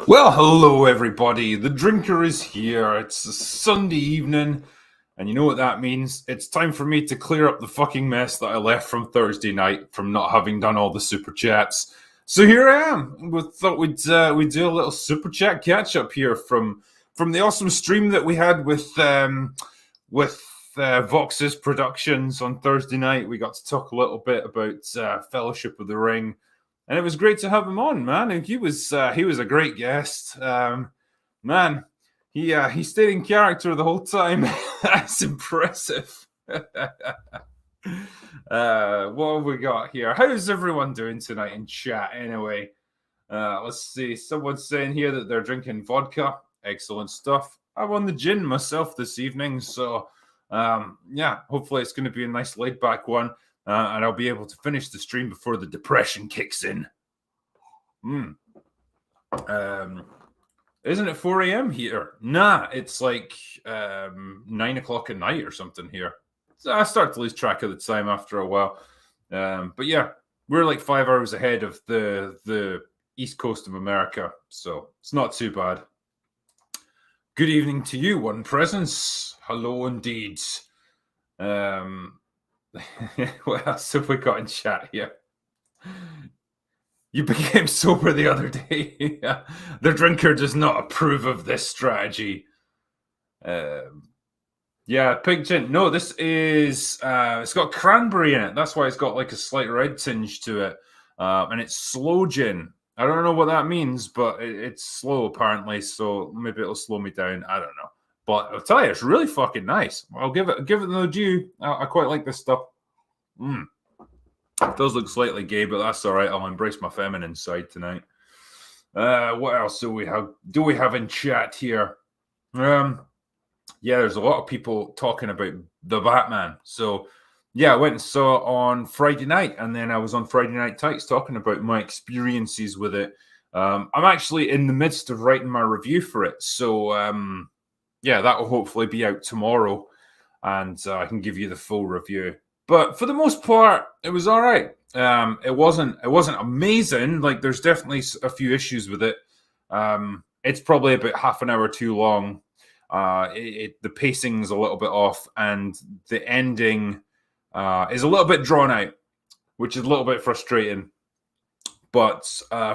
Well, hello everybody. The drinker is here. It's a Sunday evening, and you know what that means? It's time for me to clear up the fucking mess that I left from Thursday night from not having done all the super chats. So here I am. We thought we'd do a little super chat catch up here from the awesome stream that we had with Vox's Productions on Thursday night. We got to talk a little bit about Fellowship of the Ring. And it was great to have him on, man. And he was a great guest. Man, he stayed in character the whole time. That's impressive. What have we got here? How's everyone doing tonight in chat anyway? Let's see. Someone's saying here that they're drinking vodka. Excellent stuff. I'm on the gin myself this evening, so yeah, hopefully it's going to be a nice laid back one. And I'll be able to finish the stream before the depression kicks in. Isn't it 4 a.m. here? Nah, it's like 9 o'clock at night or something here. So I start to lose track of the time after a while. But yeah, we're like 5 hours ahead of the East Coast of America, so it's not too bad. Good evening to you, One Presence. Hello indeed. What else have we got in chat here? You became sober the other day. The drinker does not approve of this strategy. Yeah, pink gin. No, this is it's got cranberry in it. That's why it's got like a slight red tinge to it. And it's slow gin. I don't know what that means, but it's slow apparently, so maybe it'll slow me down. I don't know. But I'll tell you, it's really fucking nice. I'll give it the due. I quite like this stuff. It does look slightly gay, but that's all right. I'll embrace my feminine side tonight. What else do we have? Do we have in chat here? Yeah, there's a lot of people talking about the Batman. So yeah, I went and saw it on Friday night, and then I was on Friday Night Tights talking about my experiences with it. I'm actually in the midst of writing my review for it, so yeah, that will hopefully be out tomorrow, and I can give you the full review. But for the most part, it was all right. It wasn't amazing. Like, there's definitely a few issues with it. It's probably about half an hour too long. The pacing's a little bit off, and the ending is a little bit drawn out, which is a little bit frustrating. But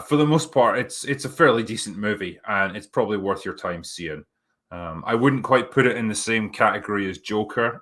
for the most part, it's a fairly decent movie, and it's probably worth your time seeing. I wouldn't quite put it in the same category as Joker.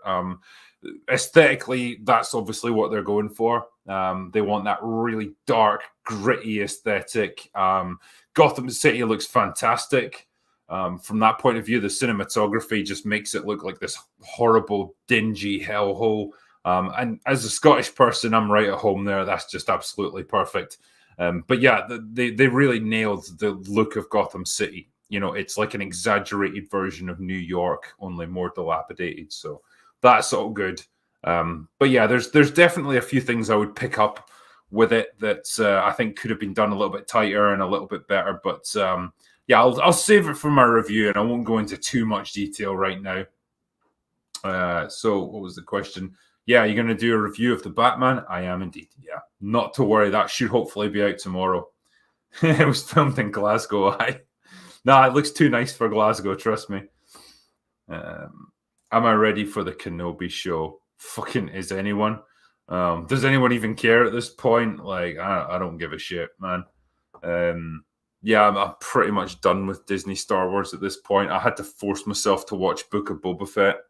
Aesthetically, that's obviously what they're going for. They want that really dark, gritty aesthetic. Gotham City looks fantastic. From that point of view, the cinematography just makes it look like this horrible, dingy hellhole. And as a Scottish person, I'm right at home there. That's just absolutely perfect. But yeah, they really nailed the look of Gotham City. You know, it's like an exaggerated version of New York, only more dilapidated. So that's all good. But yeah, there's definitely a few things I would pick up with it that I think could have been done a little bit tighter and a little bit better. But yeah, I'll save it for my review, and I won't go into too much detail right now. So what was the question? Yeah, you're going to do a review of the Batman? I am indeed. Yeah, not to worry. That should hopefully be out tomorrow. It was filmed in Glasgow. Nah, it looks too nice for Glasgow. Trust me. Am I ready for the Kenobi show? Fucking is anyone? Does anyone even care at this point? Like, I don't give a shit, man. Yeah, I'm pretty much done with Disney Star Wars at this point. I had to force myself to watch Book of Boba Fett.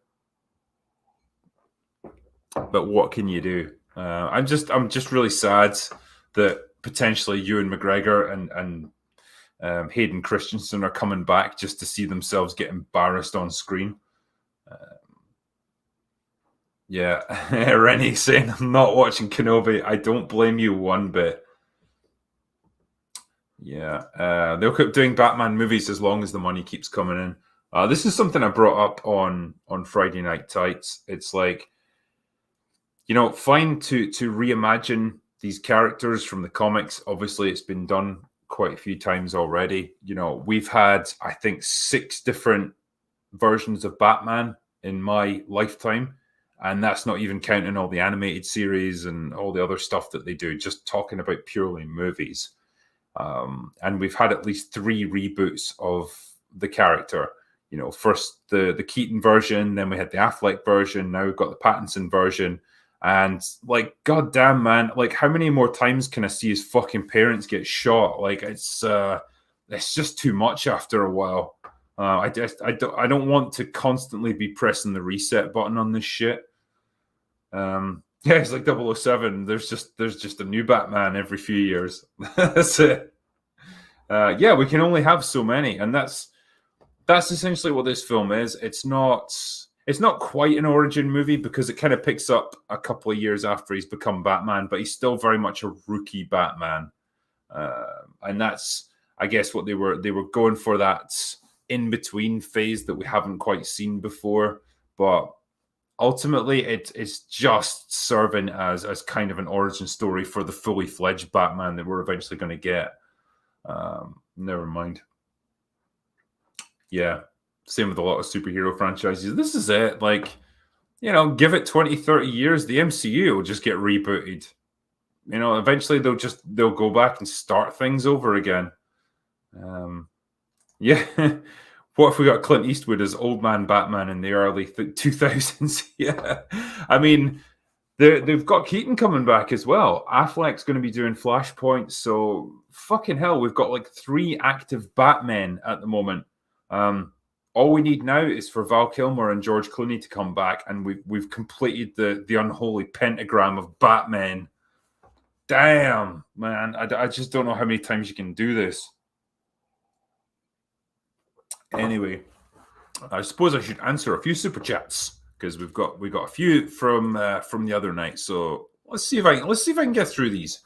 But what can you do? I'm just really sad that potentially Ewan McGregor and Hayden Christensen are coming back just to see themselves get embarrassed on screen. Yeah, Rennie saying I'm not watching Kenobi. I don't blame you one bit. Yeah, they'll keep doing Batman movies as long as the money keeps coming in. This is something I brought up on Friday Night Tights. It's like, you know, fine to reimagine these characters from the comics. Obviously, it's been done quite a few times already. You know, we've had, I think, 6 different versions of Batman in my lifetime. And that's not even counting all the animated series and all the other stuff that they do, just talking about purely movies. And we've had at least 3 reboots of the character. First the Keaton version, then we had the Affleck version, now we've got the Pattinson version. And like, goddamn, man, like, how many more times can I see his fucking parents get shot? Like, it's just too much after a while. I don't want to constantly be pressing the reset button on this shit. Yeah, it's like 007. There's just a new Batman every few years. That's it. Yeah, we can only have so many, and that's essentially what this film is. It's not quite an origin movie because it kind of picks up a couple of years after he's become Batman, but he's still very much a rookie Batman, and that's, I guess, what they were going for, that in between phase that we haven't quite seen before, but. Ultimately, it's just serving as kind of an origin story for the fully fledged Batman that we're eventually going to get. Never mind. Yeah, same with a lot of superhero franchises. This is it. Like, give it 20, 30 years, the MCU will just get rebooted. Eventually they'll go back and start things over again. Yeah. What if we got Clint Eastwood as Old Man Batman in the early 2000s? Yeah. I mean, they've got Keaton coming back as well. Affleck's going to be doing Flashpoint. So, fucking hell, we've got like 3 active Batmen at the moment. All we need now is for Val Kilmer and George Clooney to come back, and we've completed the unholy pentagram of Batman. Damn, man. I just don't know how many times you can do this. Anyway, I suppose I should answer a few super chats because we've got a few from the other night. So let's see if I can get through these.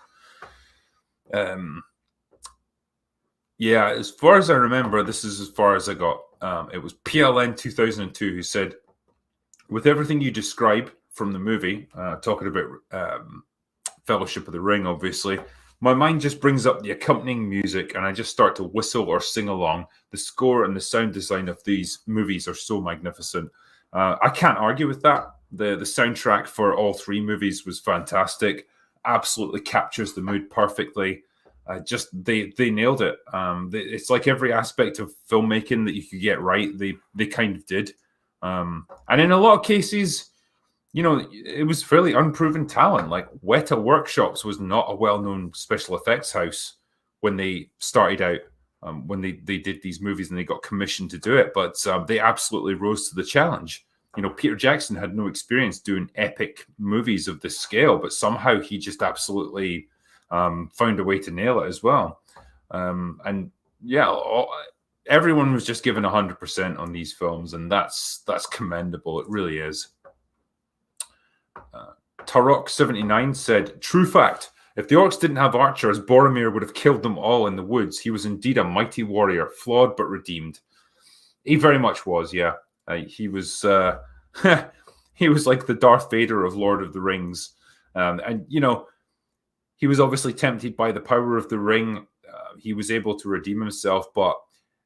Yeah, as far as I remember, this is as far as I got. It was PLN 2002 who said, "With everything you describe from the movie, talking about Fellowship of the Ring, obviously." My mind just brings up the accompanying music and I just start to whistle or sing along. The score and the sound design of these movies are so magnificent. I can't argue with that. The soundtrack for all 3 movies was fantastic. Absolutely captures the mood perfectly. They nailed it. It's like every aspect of filmmaking that you could get right, they kind of did. And in a lot of cases, it was fairly unproven talent. Like Weta Workshops was not a well-known special effects house when they started out, when they did these movies and they got commissioned to do it. But they absolutely rose to the challenge. Peter Jackson had no experience doing epic movies of this scale, but somehow he just absolutely found a way to nail it as well. And yeah, everyone was just given 100% on these films, and that's commendable. It really is. Tarok79 said, "True fact, if the orcs didn't have archers, Boromir would have killed them all in the woods. He was indeed a mighty warrior, flawed but redeemed." He very much was, yeah. He was he was like the Darth Vader of Lord of the Rings. And, he was obviously tempted by the power of the ring. He was able to redeem himself, but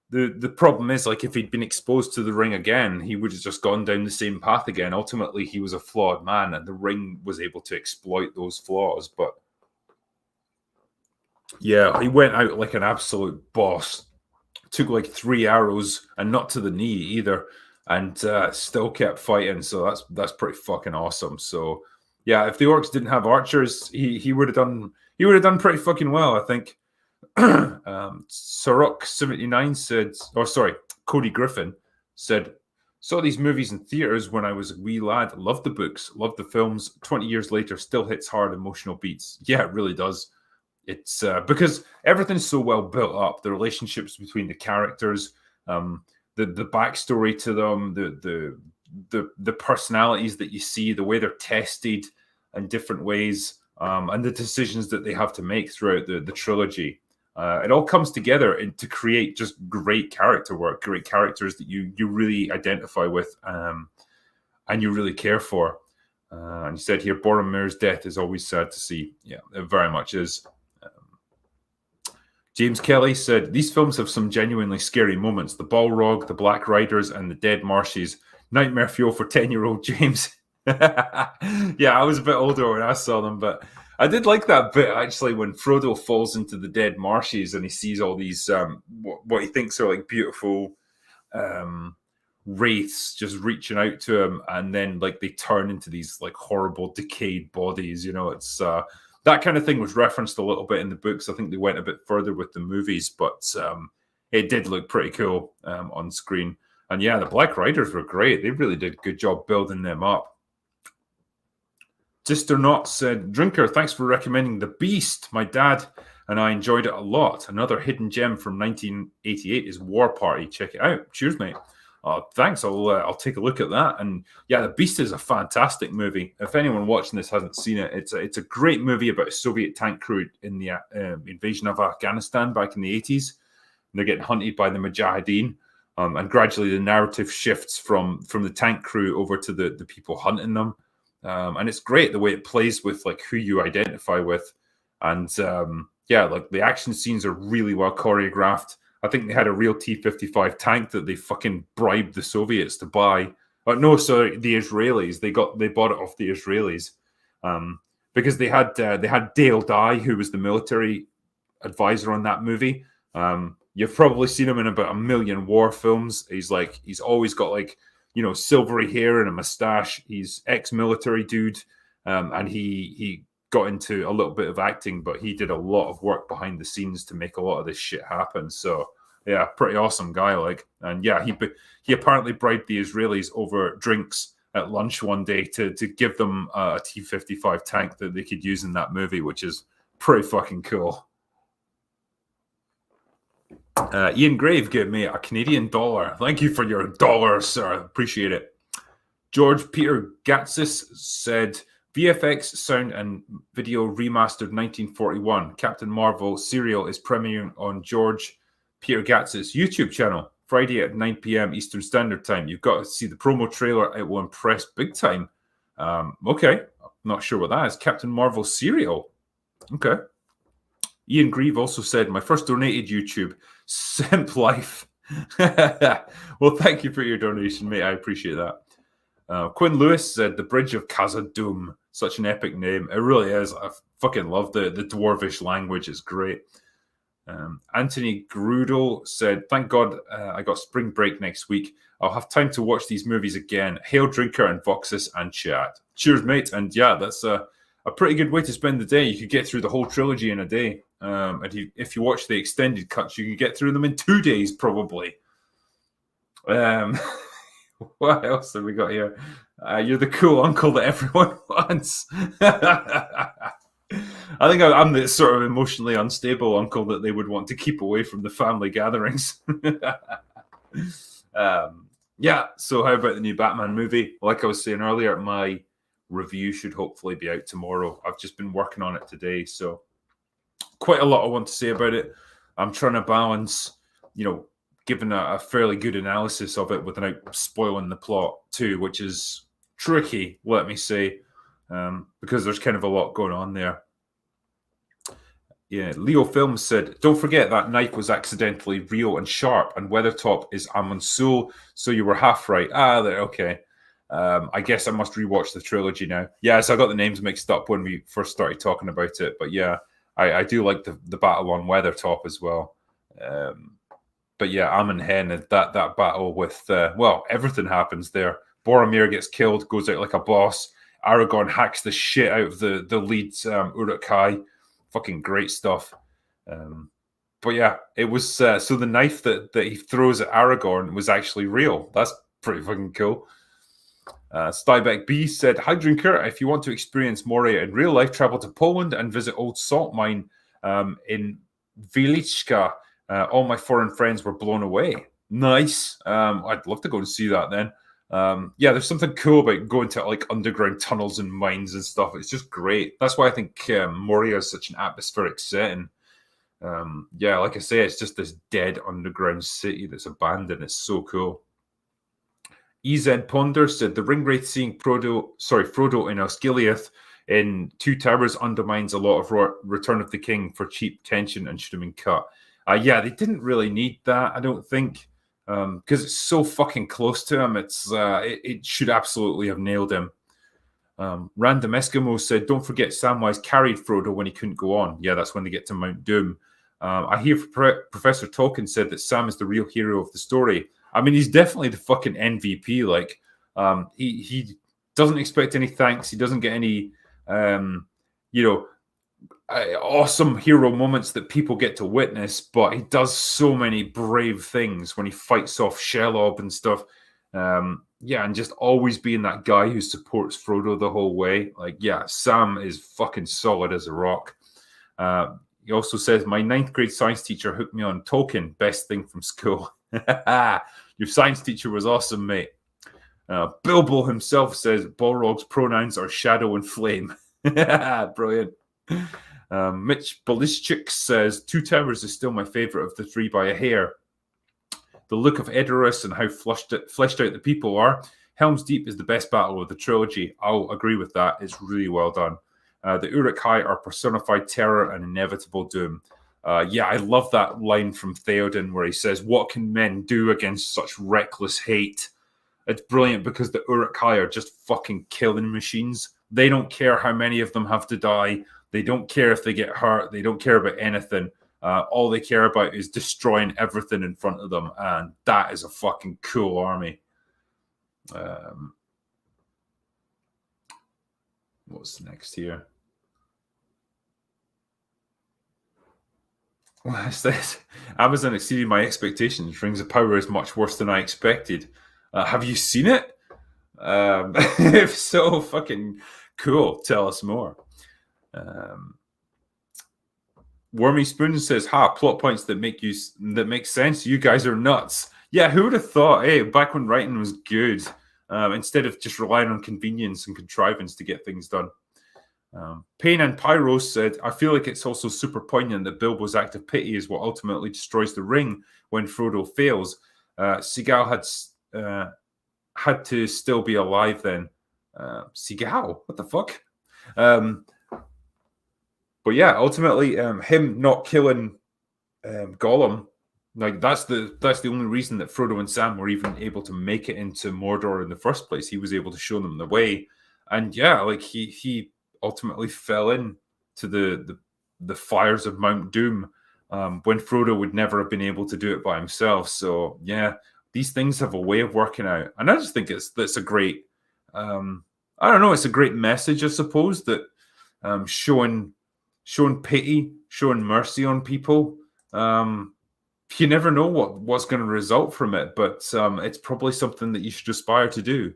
the problem is, like, if he'd been exposed to the ring again, he would have just gone down the same path again. Ultimately, he was a flawed man, and the ring was able to exploit those flaws. But yeah, he went out like an absolute boss. Took like 3 arrows, and not to the knee either, and still kept fighting. So that's pretty fucking awesome. So yeah, if the orcs didn't have archers, he would have done pretty fucking well, I think. Sorok79 said, Cody Griffin said, "Saw these movies in theaters when I was a wee lad. Loved the books, loved the films. 20 years later, still hits hard emotional beats." Yeah, it really does. It's because everything's so well built up. The relationships between the characters, the backstory to them, the personalities that you see, the way they're tested in different ways, and the decisions that they have to make throughout the trilogy. It all comes together to create just great character work, great characters that you really identify with, and you really care for. And you said here, Boromir's death is always sad to see. Yeah, it very much is. James Kelly said, "These films have some genuinely scary moments. The Balrog, the Black Riders, and the Dead Marshes. Nightmare fuel for 10-year-old James." Yeah, I was a bit older when I saw them, but I did like that bit actually when Frodo falls into the dead marshes and he sees all these what he thinks are like beautiful um, wraiths just reaching out to him, and then like they turn into these like horrible decayed bodies. You know, it's that kind of thing was referenced a little bit in the books. I think they went a bit further with the movies, but it did look pretty cool on screen. And yeah, the Black Riders were great. They really did a good job building them up. Sister Not said, Drinker, thanks for recommending The Beast. My dad and I enjoyed it a lot. Another hidden gem from 1988 is War Party. Check it out. Cheers, mate. Thanks. I'll take a look at that. And yeah, The Beast is a fantastic movie. If anyone watching this hasn't seen it, it's a great movie about a Soviet tank crew in the invasion of Afghanistan back in the 80s. They're getting hunted by the Mujahideen. And gradually the narrative shifts from the tank crew over to the people hunting them. And it's great the way it plays with like who you identify with. And yeah, like the action scenes are really well choreographed. I think they had a real T-55 tank that they fucking bribed the Soviets to buy. No, sorry, the Israelis. They bought it off the Israelis because they had Dale Dye, who was the military advisor on that movie. You've probably seen him in about 1 million war films. He's always got like, you know, silvery hair and a mustache. He's ex-military dude, and he got into a little bit of acting, but he did a lot of work behind the scenes to make a lot of this shit happen. So yeah, pretty awesome guy. Like, and yeah, he apparently bribed the Israelis over drinks at lunch one day to give them a T-55 tank that they could use in that movie, which is pretty fucking cool. Ian Grave gave me a Canadian dollar. Thank you for your dollar, sir. Appreciate it. George Peter Gatsis said, VFX sound and video remastered 1941. Captain Marvel serial is premiering on George Peter Gatsis' YouTube channel Friday at 9 p.m. Eastern Standard Time. You've got to see the promo trailer. It will impress big time. Okay. I'm not sure what that is. Captain Marvel serial. Okay. Ian Grieve also said, my first donated YouTube, Simp Life. Well, thank you for your donation, mate. I appreciate that. Quinn Lewis said, the Bridge of Khazad-dûm. Such an epic name. It really is. I fucking love the Dwarvish language. It's great. Anthony Grudel said, thank God I got spring break next week. I'll have time to watch these movies again. Hail Drinker and Voxus and chat. Cheers, mate. And yeah, that's a pretty good way to spend the day. You could get through the whole trilogy in a day. And if you watch the extended cuts, you can get through them in 2 days, probably. What else have we got here? You're the cool uncle that everyone wants. I think I'm the sort of emotionally unstable uncle that they would want to keep away from the family gatherings. Yeah, so how about the new Batman movie? Like I was saying earlier, my review should hopefully be out tomorrow. I've just been working on it today, so quite a lot I want to say about it. I'm trying to balance, you know, giving a fairly good analysis of it without spoiling the plot too, which is tricky, let me say, because there's kind of a lot going on there. Yeah, Leo Films said, don't forget that knife was accidentally real and sharp, and Weathertop is Amonsul, so you were half right. There, okay. I guess I must rewatch the trilogy now. Yeah, so I got the names mixed up when we first started talking about it, but yeah, I do like the battle on Weathertop as well. But yeah, Amon Hen, that battle with, well, everything happens there. Boromir gets killed, goes out like a boss. Aragorn hacks the shit out of the lead Uruk-hai. Fucking great stuff. But yeah, it was, so the knife that he throws at Aragorn was actually real. That's pretty fucking cool. Stybeck B said, hi, Drinker. If you want to experience Moria in real life, travel to Poland and visit old salt mine in Wieliczka. All my foreign friends were blown away. Nice. I'd love to go and see that then. Yeah, there's something cool about going to like underground tunnels and mines and stuff. It's just great. That's why I think Moria is such an atmospheric setting. Yeah, like I say, it's just this dead underground city that's abandoned. It's so cool. EZ Ponder said the Ringwraith seeing Frodo in Osgiliath in Two Towers undermines a lot of Return of the King for cheap tension and should have been cut. Yeah, they didn't really need that, I don't think, because it's so fucking close to him. It should absolutely have nailed him. Random Eskimo said, don't forget Samwise carried Frodo when he couldn't go on. Yeah, that's when they get to Mount Doom. I hear Professor Tolkien said that Sam is the real hero of the story. I mean, he's definitely the fucking MVP. Like, he doesn't expect any thanks. He doesn't get any, you know, awesome hero moments that people get to witness, but he does so many brave things when he fights off Shelob and stuff. Yeah, and just always being that guy who supports Frodo the whole way. Like, yeah, Sam is fucking solid as a rock. He also says, my 9th grade science teacher hooked me on Tolkien, best thing from school. Your science teacher was awesome, mate. Bilbo himself says, Balrog's pronouns are shadow and flame. Brilliant. Mitch Balischik says, Two Towers is still my favorite of the three by a hair. The look of Edoras and how fleshed out the people are. Helm's Deep is the best battle of the trilogy. I'll agree with that. It's really well done. The Uruk-hai are personified terror and inevitable doom. Yeah, I love that line from Theoden where he says, what can men do against such reckless hate? It's brilliant because the Uruk-hai are just fucking killing machines. They don't care how many of them have to die. They don't care if they get hurt. They don't care about anything. All they care about is destroying everything in front of them. And that is a fucking cool army. What's next here? What is this? Amazon exceeded my expectations. Rings of Power is much worse than I expected. Have you seen it? If so, fucking cool. Tell us more. Wormy Spoon says, "Ha! Plot points that make sense. You guys are nuts." Yeah, who would have thought? Hey, back when writing was good, instead of just relying on convenience and contrivance to get things done. Pain and Pyro said, "I feel like it's also super poignant that Bilbo's act of pity is what ultimately destroys the ring when Frodo fails. Seagal had to still be alive then." Seagal, what the fuck? But yeah, ultimately, him not killing Gollum, like that's the only reason that Frodo and Sam were even able to make it into Mordor in the first place. He was able to show them the way, and yeah, like he ultimately fell in to the fires of Mount Doom when Frodo would never have been able to do it by himself. So yeah, these things have a way of working out, and I just think it's a great, I don't know, it's a great message, I suppose, that showing pity, showing mercy on people. You never know what's going to result from it, but it's probably something that you should aspire to do.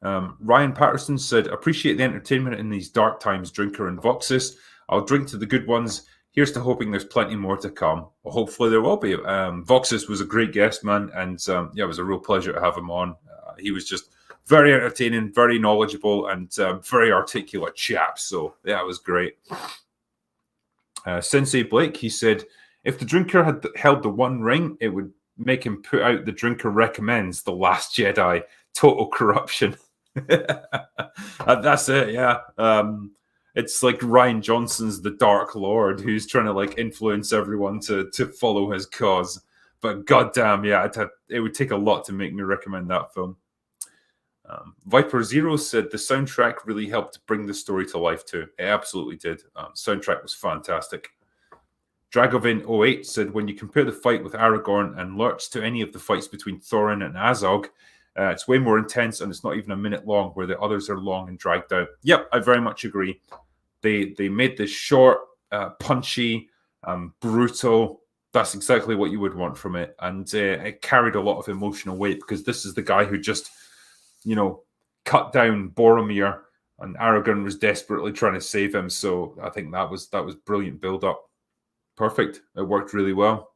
Ryan Patterson said, appreciate the entertainment in these dark times, Drinker and Voxus. I'll drink to the good ones. Here's to hoping there's plenty more to come. Well, hopefully there will be. Voxus was a great guest, man, and yeah, it was a real pleasure to have him on. He was just very entertaining, very knowledgeable, and very articulate chap. So yeah, it was great. Sensei Blake, he said, if the Drinker had held the One Ring, it would make him put out The Drinker Recommends, The Last Jedi. Total corruption. That's it, yeah. It's like Ryan Johnson's The Dark Lord, who's trying to like influence everyone to follow his cause. But goddamn, yeah, it would take a lot to make me recommend that film. Viper Zero said the soundtrack really helped bring the story to life too. It absolutely did. Soundtrack was fantastic. Dragovin08 said, when you compare the fight with Aragorn and Lurtz to any of the fights between Thorin and Azog, it's way more intense and it's not even a minute long, where the others are long and dragged out. Yep, I very much agree. They made this short, punchy, brutal. That's exactly what you would want from it. And it carried a lot of emotional weight because this is the guy who just, cut down Boromir, and Aragorn was desperately trying to save him. So I think that was brilliant build-up. Perfect. It worked really well.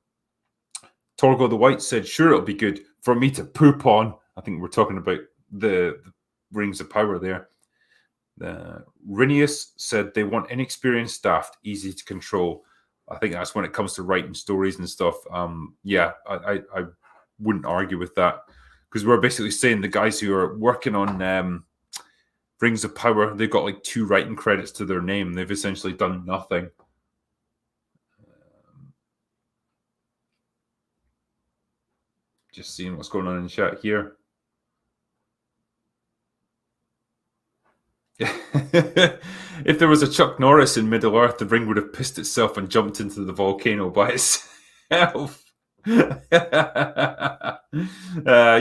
Torgo the White said, sure, it'll be good for me to poop on. I think we're talking about the Rings of Power there. Rinius said they want inexperienced staff, easy to control. I think that's when it comes to writing stories and stuff. Yeah, I wouldn't argue with that, because we're basically saying the guys who are working on Rings of Power, they've got like 2 writing credits to their name. They've essentially done nothing. Just seeing what's going on in chat here. If there was a Chuck Norris in Middle Earth, the ring would have pissed itself and jumped into the volcano by itself. Yeah,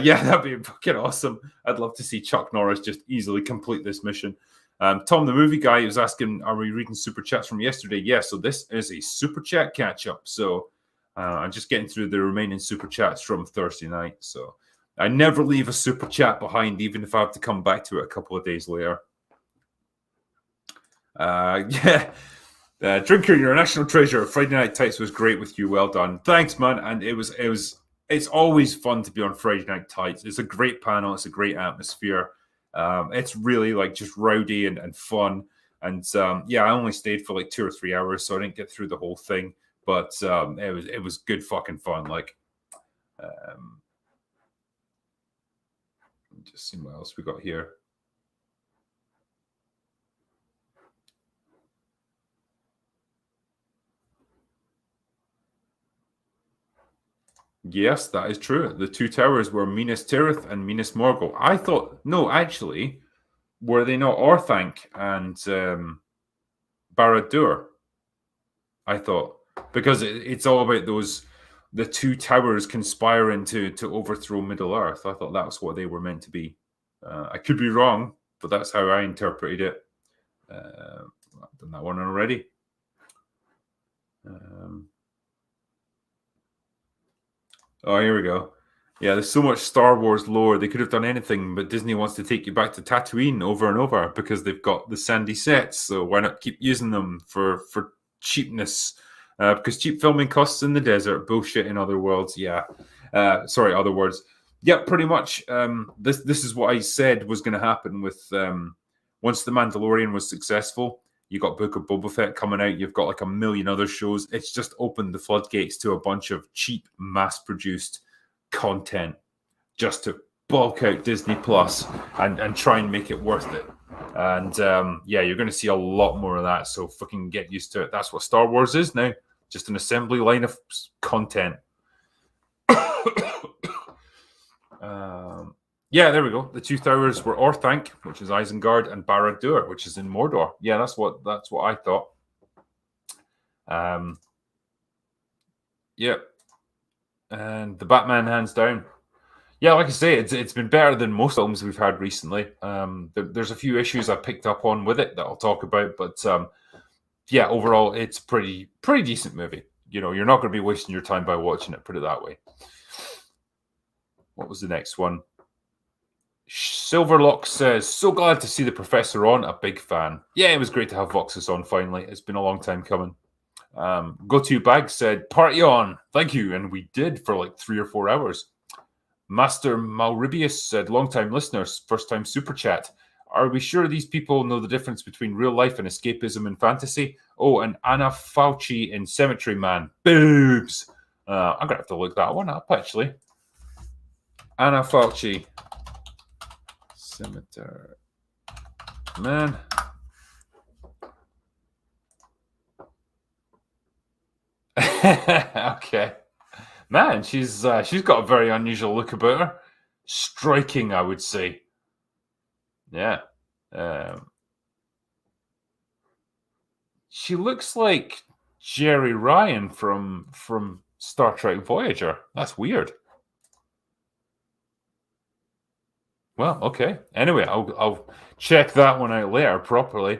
that'd be fucking awesome. I'd love to see Chuck Norris just easily complete this mission. Tom, the movie guy, was asking, are we reading super chats from yesterday? Yeah, so this is a super chat catch up. So I'm just getting through the remaining super chats from Thursday night. So I never leave a super chat behind, even if I have to come back to it a couple of days later. Yeah. Drinker, you're a national treasure. Friday Night Tights was great with you. Well done. Thanks, man. And it's always fun to be on Friday Night Tights. It's a great panel. It's a great atmosphere. It's really like just rowdy and fun. And yeah, I only stayed for like 2 or 3 hours, so I didn't get through the whole thing. But it was good fucking fun. Like, just see what else we got here. Yes, that is true. The two towers were Minas Tirith and Minas Morgul. I thought, no, actually, were they not Orthanc and Barad-dûr? I thought, because it's all about the two towers conspiring to overthrow Middle Earth. I thought that's what they were meant to be. I could be wrong, but that's how I interpreted it. I've done that one already. Oh, here we go. Yeah, there's so much Star Wars lore. They could have done anything, but Disney wants to take you back to Tatooine over and over because they've got the sandy sets. So why not keep using them for cheapness? Because cheap filming costs in the desert. Bullshit, in other words. Yeah. Sorry, other words. Yeah, pretty much. This is what I said was going to happen with once The Mandalorian was successful. You got Book of Boba Fett coming out. You've got like a million other shows. It's just opened the floodgates to a bunch of cheap, mass-produced content just to bulk out Disney Plus and try and make it worth it. And yeah, you're going to see a lot more of that. So fucking get used to it. That's what Star Wars is now. Just an assembly line of content. Yeah, there we go. The two towers were Orthanc, which is Isengard, and Barad-dûr, which is in Mordor. Yeah, that's what I thought. Yeah, and the Batman hands down. Yeah, like I say, it's been better than most films we've had recently. There's a few issues I picked up on with it that I'll talk about, but yeah, overall, it's pretty decent movie. You know, you're not going to be wasting your time by watching it. Put it that way. What was the next one? Silverlock says, so glad to see the Professor on. A big fan. Yeah, it was great to have Voxus on finally. It's been a long time coming. Go-To Bag said, party on. Thank you. And we did for like 3 or 4 hours. Master Mauribius said, long-time listeners, first-time super chat. Are we sure these people know the difference between real life and escapism and fantasy? Oh, and Anna Fauci in Cemetery Man. Boobs. I'm going to have to look that one up, actually. Anna Fauci. Cemetery Man. Okay. Man, she's got a very unusual look about her. Striking, I would say. Yeah. She looks like Jerry Ryan from Star Trek Voyager. That's weird. Well, okay. Anyway, I'll check that one out later properly.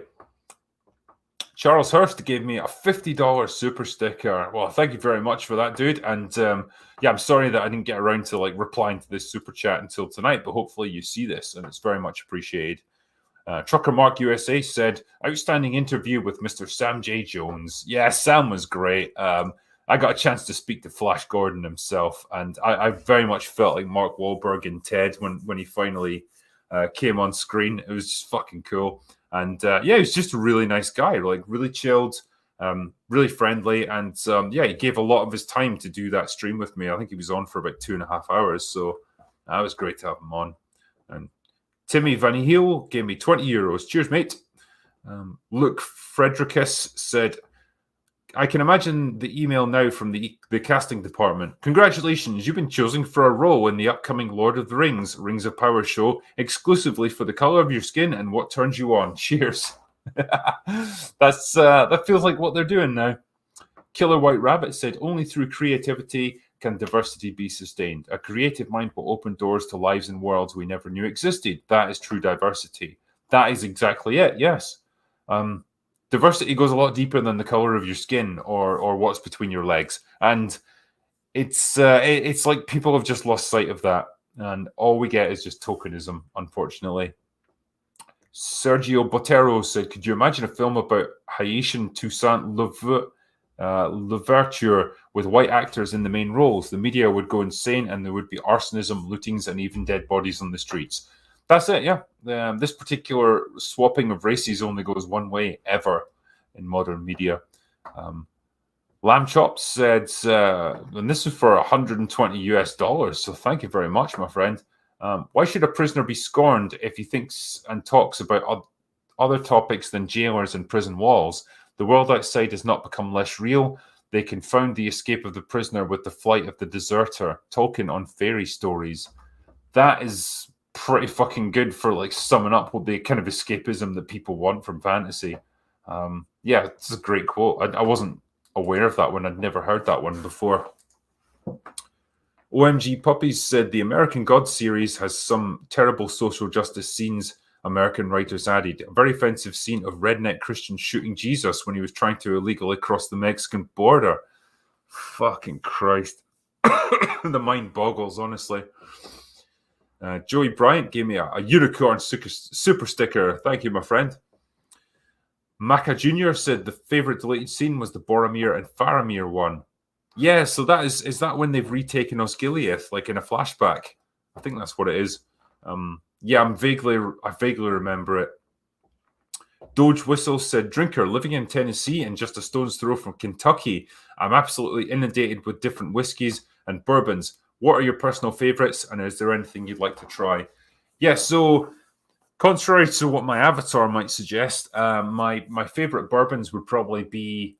Charles Hurst gave me a $50 super sticker. Well, thank you very much for that, dude. And yeah, I'm sorry that I didn't get around to like replying to this super chat until tonight, but hopefully you see this and it's very much appreciated. Trucker Mark USA said, outstanding interview with Mr. Sam J. Jones. Yeah, Sam was great. I got a chance to speak to Flash Gordon himself, and I very much felt like Mark Wahlberg in Ted when he finally came on screen. It was just fucking cool. And yeah, he was just a really nice guy, like really chilled, really friendly. And yeah, he gave a lot of his time to do that stream with me. I think he was on for about 2.5 hours. So that was great to have him on. And Timmy Van Heel gave me €20. Cheers, mate. Luke Fredericus said, I can imagine the email now from the casting department. Congratulations, you've been chosen for a role in the upcoming Lord of the Rings, Rings of Power show, exclusively for the color of your skin and what turns you on. Cheers. That feels like what they're doing now. Killer White Rabbit said, only through creativity can diversity be sustained. A creative mind will open doors to lives and worlds we never knew existed. That is true diversity. That is exactly it, yes. Diversity goes a lot deeper than the color of your skin or what's between your legs. And it's like people have just lost sight of that. And all we get is just tokenism, unfortunately. Sergio Botero said, could you imagine a film about Haitian Toussaint Louverture with white actors in the main roles? The media would go insane and there would be arsonism, lootings, and even dead bodies on the streets. That's it, yeah. This particular swapping of races only goes one way ever in modern media. Lamb Chop said, and this is for $120 US, so thank you very much, my friend. Why should a prisoner be scorned if he thinks and talks about other topics than jailers and prison walls? The world outside has not become less real. They confound the escape of the prisoner with the flight of the deserter. Tolkien on fairy stories. That is pretty fucking good for like summing up what the kind of escapism that people want from fantasy. Yeah, it's a great quote. I wasn't aware of that one. I'd never heard that one before. OMG Puppies said the American Gods series has some terrible social justice scenes. American writers added a very offensive scene of redneck Christians shooting Jesus when he was trying to illegally cross the Mexican border. Fucking Christ. The mind boggles, honestly. Joey Bryant gave me a unicorn super sticker. Thank you, my friend. Maka Jr. said the favorite deleted scene was the Boromir and Faramir one. Yeah, so that is that when they've retaken Osgiliath, like in a flashback? I think that's what it is. Yeah, I vaguely remember it. Doge Whistle said, Drinker, living in Tennessee and just a stone's throw from Kentucky, I'm absolutely inundated with different whiskies and bourbons. What are your personal favorites, and is there anything you'd like to try? Yeah, so contrary to what my avatar might suggest, my favorite bourbons would probably be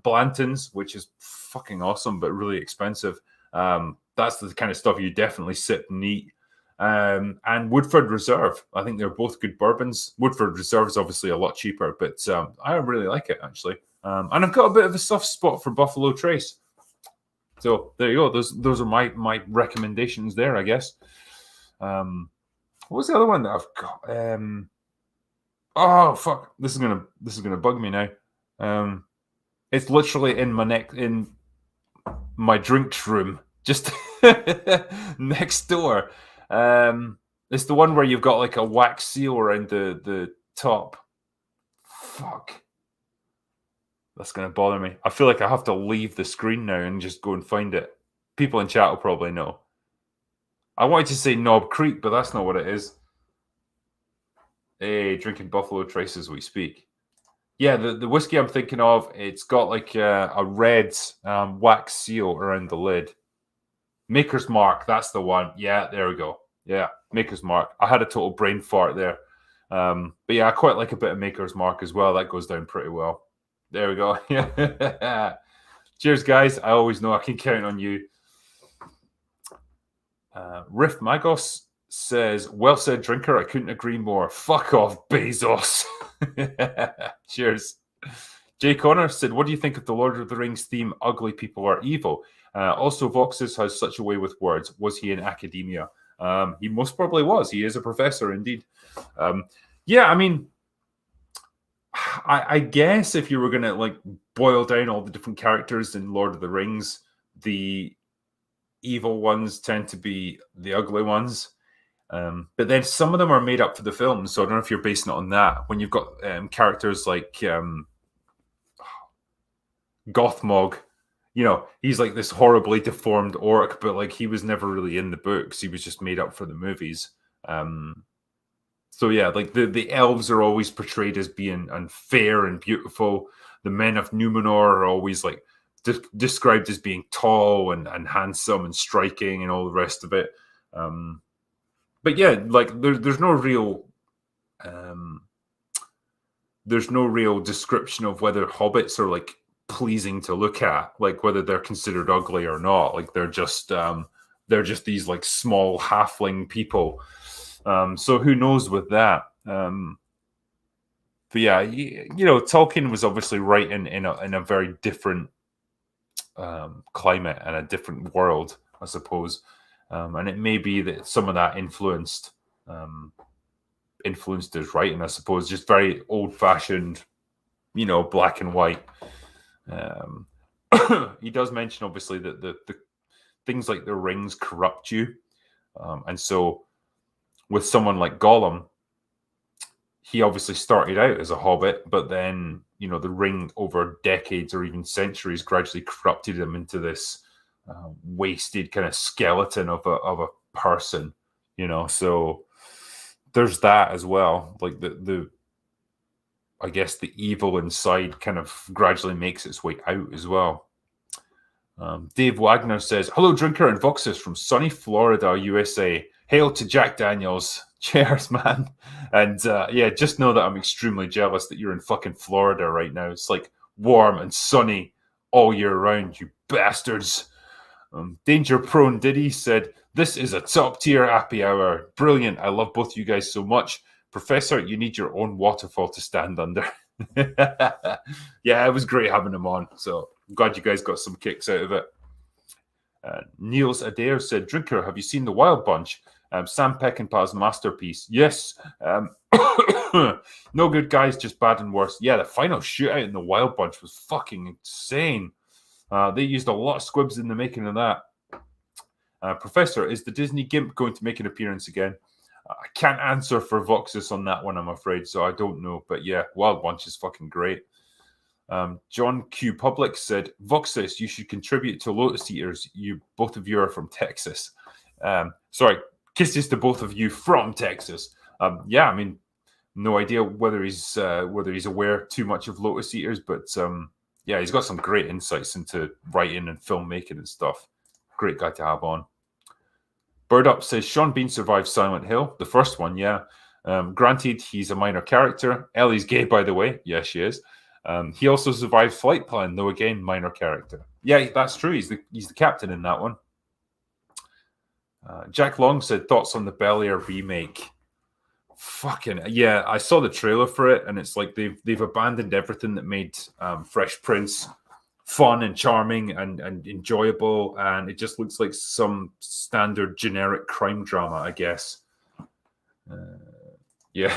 Blanton's, which is fucking awesome, but really expensive. That's the kind of stuff you definitely sip and eat. And Woodford Reserve. I think they're both good bourbons. Woodford Reserve is obviously a lot cheaper, but I really like it, actually. And I've got a bit of a soft spot for Buffalo Trace. So there you go. Those are my recommendations there, I guess. What was the other one that I've got? Oh fuck! This is gonna bug me now. It's literally in my drinks room, just next door. It's the one where you've got like a wax seal around the top. Fuck. That's going to bother me. I feel like I have to leave the screen now and just go and find it. People in chat will probably know. I wanted to say Knob Creek, but that's not what it is. Hey, drinking Buffalo Trace as we speak. Yeah, the whiskey I'm thinking of, it's got like a red wax seal around the lid. Maker's Mark, that's the one. Yeah, there we go. Yeah, Maker's Mark. I had a total brain fart there. But yeah, I quite like a bit of Maker's Mark as well. That goes down pretty well. There we go. Cheers, guys. I always know I can count on you. Riff Magos says, well said, Drinker. I couldn't agree more. Fuck off, Bezos. Cheers. Jay Connor said, what do you think of the Lord of the Rings theme, ugly people are evil? Also, Voxus has such a way with words. Was he in academia? He most probably was. He is a professor, indeed. Yeah, I mean, I guess if you were going to like boil down all the different characters in Lord of the Rings, the evil ones tend to be the ugly ones. But then some of them are made up for the film. So I don't know if you're basing it on that. When you've got characters like Gothmog, you know, he's like this horribly deformed orc, but like he was never really in the books. He was just made up for the movies. So yeah, like the elves are always portrayed as being unfair and beautiful. The men of Numenor are always like described as being tall and handsome and striking and all the rest of it. But yeah, like there's no real description of whether hobbits are like pleasing to look at, like whether they're considered ugly or not. Like they're just these like small halfling people. So who knows with that? But yeah, Tolkien was obviously writing in a very different climate and a different world, I suppose. And it may be that some of that influenced his writing, I suppose. Just very old-fashioned, black and white. He does mention, obviously, that the things like the rings corrupt you. And so with someone like Gollum, he obviously started out as a hobbit, but then, the ring over decades or even centuries gradually corrupted him into this wasted kind of skeleton of a person, so there's that as well. Like the I guess the evil inside kind of gradually makes its way out as well. Dave Wagner says, "Hello, Drinker and Voxus from sunny Florida, USA. Hail to Jack Daniels. Cheers, man." And just know that I'm extremely jealous that you're in fucking Florida right now. It's like warm and sunny all year round, you bastards. Danger Prone Diddy said, "This is a top tier happy hour. Brilliant. I love both you guys so much. Professor, you need your own waterfall to stand under." Yeah, it was great having him on. So I'm glad you guys got some kicks out of it. Niels Adair said, "Drinker, have you seen The Wild Bunch? Sam Peckinpah's masterpiece." Yes. No good guys, just bad and worse. Yeah, the final shootout in The Wild Bunch was fucking insane. They used a lot of squibs in the making of that. Professor, is the Disney Gimp going to make an appearance again? I can't answer for Voxus on that one, I'm afraid, so I don't know. But yeah, Wild Bunch is fucking great. John Q. Public said, "Voxus, you should contribute to Lotus Eaters. Both of you are from Texas." Sorry, kisses to both of you from Texas. Yeah, I mean, no idea whether he's aware too much of Lotus Eaters, but yeah, he's got some great insights into writing and filmmaking and stuff. Great guy to have on. Bird Up says, "Sean Bean survived Silent Hill, the first one, yeah. Granted, he's a minor character. Ellie's gay, by the way. Yeah, she is. He also survived Flight Plan, though again, minor character. Yeah, that's true. He's the captain in that one." Jack Long said, "Thoughts on the Bel Air remake?" Fucking yeah, I saw the trailer for it, and it's like they've abandoned everything that made Fresh Prince fun and charming and enjoyable, and it just looks like some standard generic crime drama, I guess. Yeah.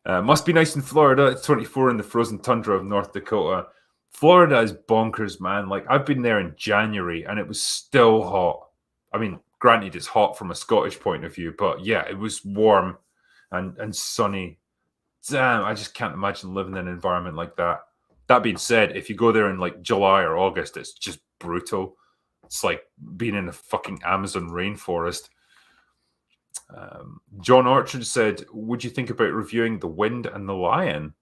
Must be nice in Florida. It's 24 in the frozen tundra of North Dakota. Florida is bonkers, man. Like, I've been there in January, and it was still hot. I mean, granted, it's hot from a Scottish point of view, but yeah, it was warm and sunny. Damn, I just can't imagine living in an environment like that. That being said, if you go there in like July or August, it's just brutal. It's like being in a fucking Amazon rainforest. John Orchard said, "Would you think about reviewing The Wind and the Lion?"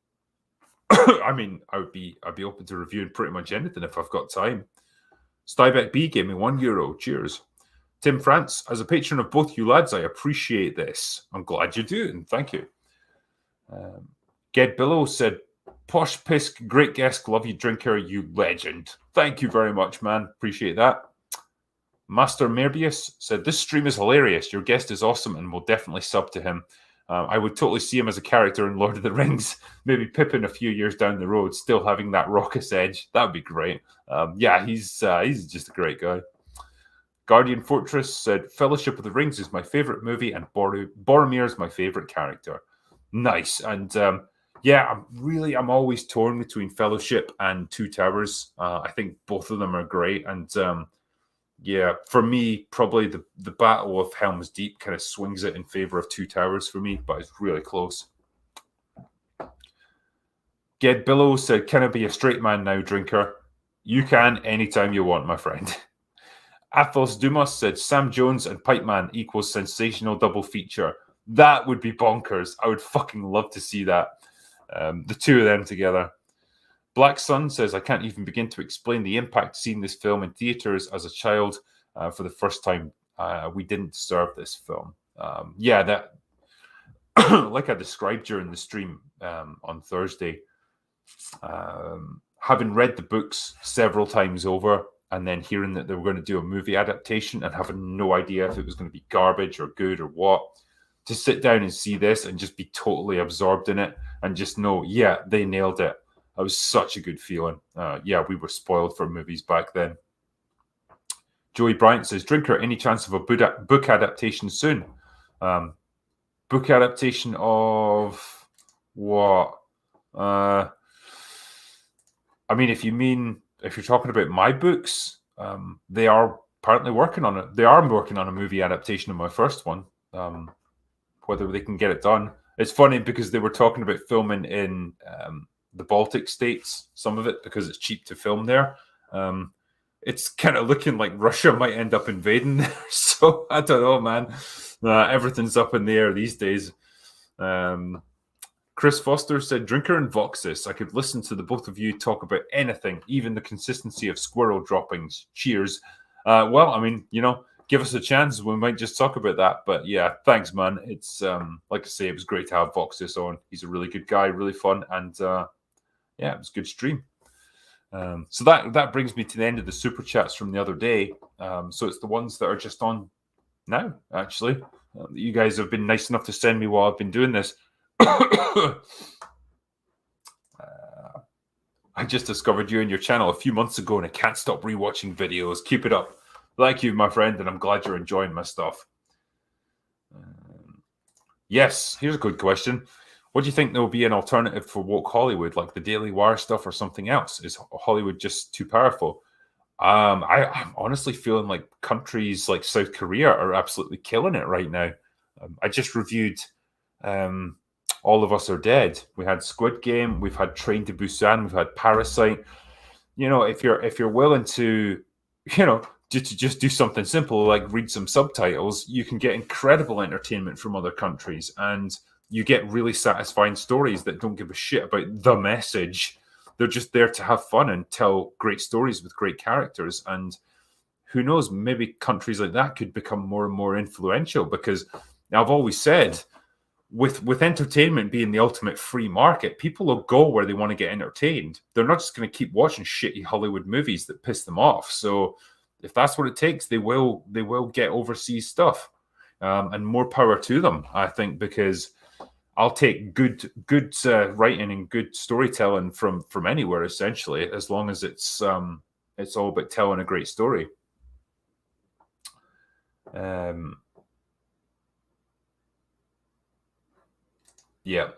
I mean, I'd be open to reviewing pretty much anything if I've got time. Stybeck B gave me €1. Cheers. Tim France, "As a patron of both you lads, I appreciate this." I'm glad you do, and thank you. Ged Billow said, "Posh Pisk, great guest, love you, Drinker, you legend." Thank you very much, man. Appreciate that. Master Merbius said, "This stream is hilarious. Your guest is awesome and will definitely sub to him. I would totally see him as a character in Lord of the Rings. Maybe Pippin a few years down the road, still having that raucous edge. That would be great." Yeah, he's just a great guy. Guardian Fortress said, "Fellowship of the Rings is my favorite movie, and Boromir is my favorite character." Nice. And yeah, I'm always torn between Fellowship and Two Towers. I think both of them are great. And yeah, for me, probably the Battle of Helm's Deep kind of swings it in favor of Two Towers for me, but it's really close. Ged Billow said, "Can I be a straight man now, Drinker?" You can anytime you want, my friend. Athos Dumas said, "Sam Jones and Pipe Man equals sensational double feature." That would be bonkers. I would fucking love to see that. The two of them together. Black Sun says, "I can't even begin to explain the impact seeing this film in theaters as a child for the first time. We didn't deserve this film." Yeah, that, like I described during the stream on Thursday, having read the books several times over and then hearing that they were going to do a movie adaptation and having no idea if it was going to be garbage or good or what, to sit down and see this and just be totally absorbed in it and just know, yeah, they nailed it. That was such a good feeling. Yeah, we were spoiled for movies back then. Joey Bryant says, Drinker, any chance of a book adaptation soon? Book adaptation of what? I mean, if you're talking about my books, they are apparently working on it. They are working on a movie adaptation of my first one. Whether they can get it done. It's funny because they were talking about filming in the Baltic states, some of it, because it's cheap to film there. It's kind of looking like Russia might end up invading there. So I don't know, man. Everything's up in the air these days. Chris Foster said, Drinker and Voxus. I could listen to the both of you talk about anything, even the consistency of squirrel droppings. Cheers. Well, I mean, give us a chance. We might just talk about that. But yeah, thanks, man. It's like I say, it was great to have Voxus on. He's a really good guy, really fun. And yeah, it was a good stream. So that brings me to the end of the super chats from the other day. So it's the ones that are just on now, actually. You guys have been nice enough to send me while I've been doing this. I just discovered you and your channel a few months ago and I can't stop rewatching videos. Keep it up. Thank you, my friend, and I'm glad you're enjoying my stuff. Yes, here's a good question. What do you think there will be an alternative for woke Hollywood, like the Daily Wire stuff or something else? Is Hollywood just too powerful? I'm honestly feeling like countries like South Korea are absolutely killing it right now. I just reviewed All of Us Are Dead. We had Squid Game. We've had Train to Busan. We've had Parasite. If you're willing to, just do something simple like read some subtitles, you can get incredible entertainment from other countries, and you get really satisfying stories that don't give a shit about the message. They're just there to have fun and tell great stories with great characters. And who knows, maybe countries like that could become more and more influential, because I've always said, with entertainment being the ultimate free market, people will go where they want to get entertained. They're not just going to keep watching shitty Hollywood movies that piss them off. So if that's what it takes, they will get overseas stuff, and more power to them, I think, because I'll take good writing and good storytelling from anywhere, essentially, as long as it's all about telling a great story. Yeah,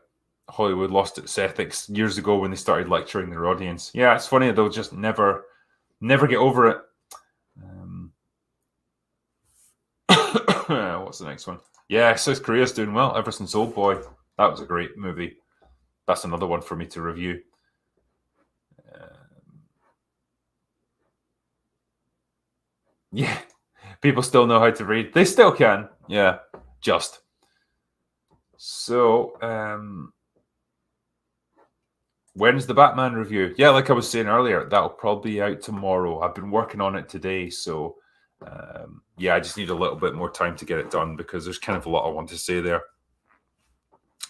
Hollywood lost its ethics years ago when they started lecturing their audience. Yeah, it's funny, they'll just never get over it. What's the next one? Yeah, South Korea's doing well ever since Old Boy. That was a great movie. That's another one for me to review. Yeah, people still know how to read. They still can. Yeah, just. So, when's the Batman review? Yeah, like I was saying earlier, that'll probably be out tomorrow. I've been working on it today, so yeah, I just need a little bit more time to get it done because there's kind of a lot I want to say there.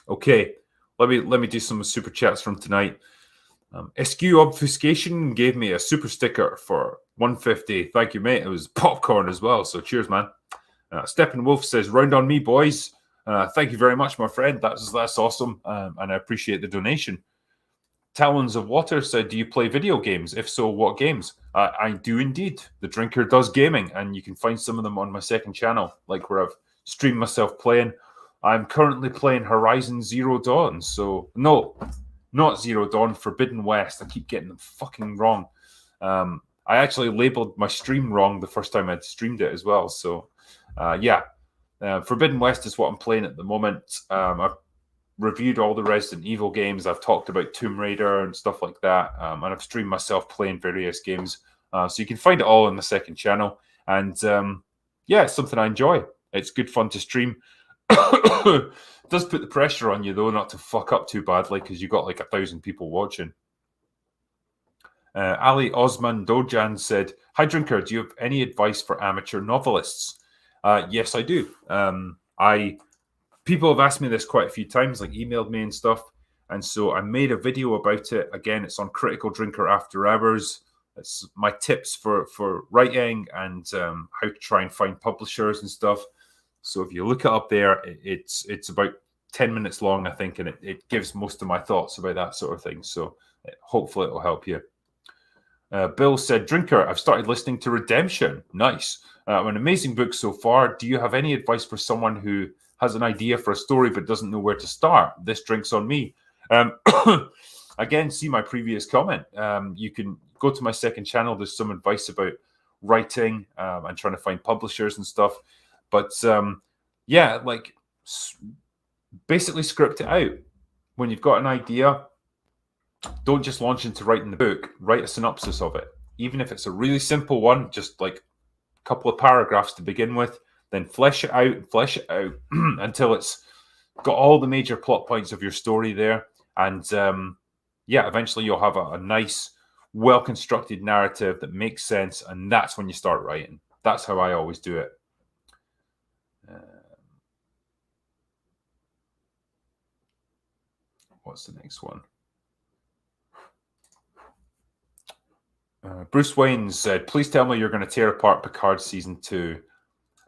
Okay, let me do some super chats from tonight. SQ Obfuscation gave me a super sticker for 150. Thank you, mate. It was popcorn as well, so cheers, man. Steppenwolf says, round on me, boys. Thank you very much, my friend. That's awesome, and I appreciate the donation. Talons of Water said, do you play video games? If so, what games? I do indeed. The Drinker does gaming, and you can find some of them on my second channel, like where I've streamed myself playing. I'm currently playing Horizon Zero Dawn. So, no, not Zero Dawn, Forbidden West. I keep getting them fucking wrong. I actually labeled my stream wrong the first time I'd streamed it as well. So, yeah. Forbidden West is what I'm playing at the moment. I've reviewed all the Resident Evil games. I've talked about Tomb Raider and stuff like that. And I've streamed myself playing various games. So you can find it all on the second channel. And yeah, it's something I enjoy. It's good fun to stream. It does put the pressure on you, though, not to fuck up too badly because you've got like 1,000 people watching. Ali Osman Dojan said, hi, Drinker, do you have any advice for amateur novelists? Yes, I do. People have asked me this quite a few times, like emailed me and stuff. And so I made a video about it. Again, it's on Critical Drinker After Hours. It's my tips for writing and how to try and find publishers and stuff. So if you look it up there, it's about 10 minutes long, I think, and it gives most of my thoughts about that sort of thing. So hopefully it will help you. Bill said, Drinker, I've started listening to Redemption. Nice. An amazing book so far. Do you have any advice for someone who has an idea for a story but doesn't know where to start? This drink's on me. Again, see my previous comment. You can go to my second channel. There's some advice about writing and trying to find publishers and stuff. But yeah, like basically script it out. When you've got an idea, don't just launch into writing the book. Write a synopsis of it. Even if it's a really simple one, just like a couple of paragraphs to begin with, then flesh it out until it's got all the major plot points of your story there. And yeah, eventually you'll have a nice, well-constructed narrative that makes sense. And that's when you start writing. That's how I always do it. What's the next one? Bruce Wayne said, please tell me you're going to tear apart Picard Season 2.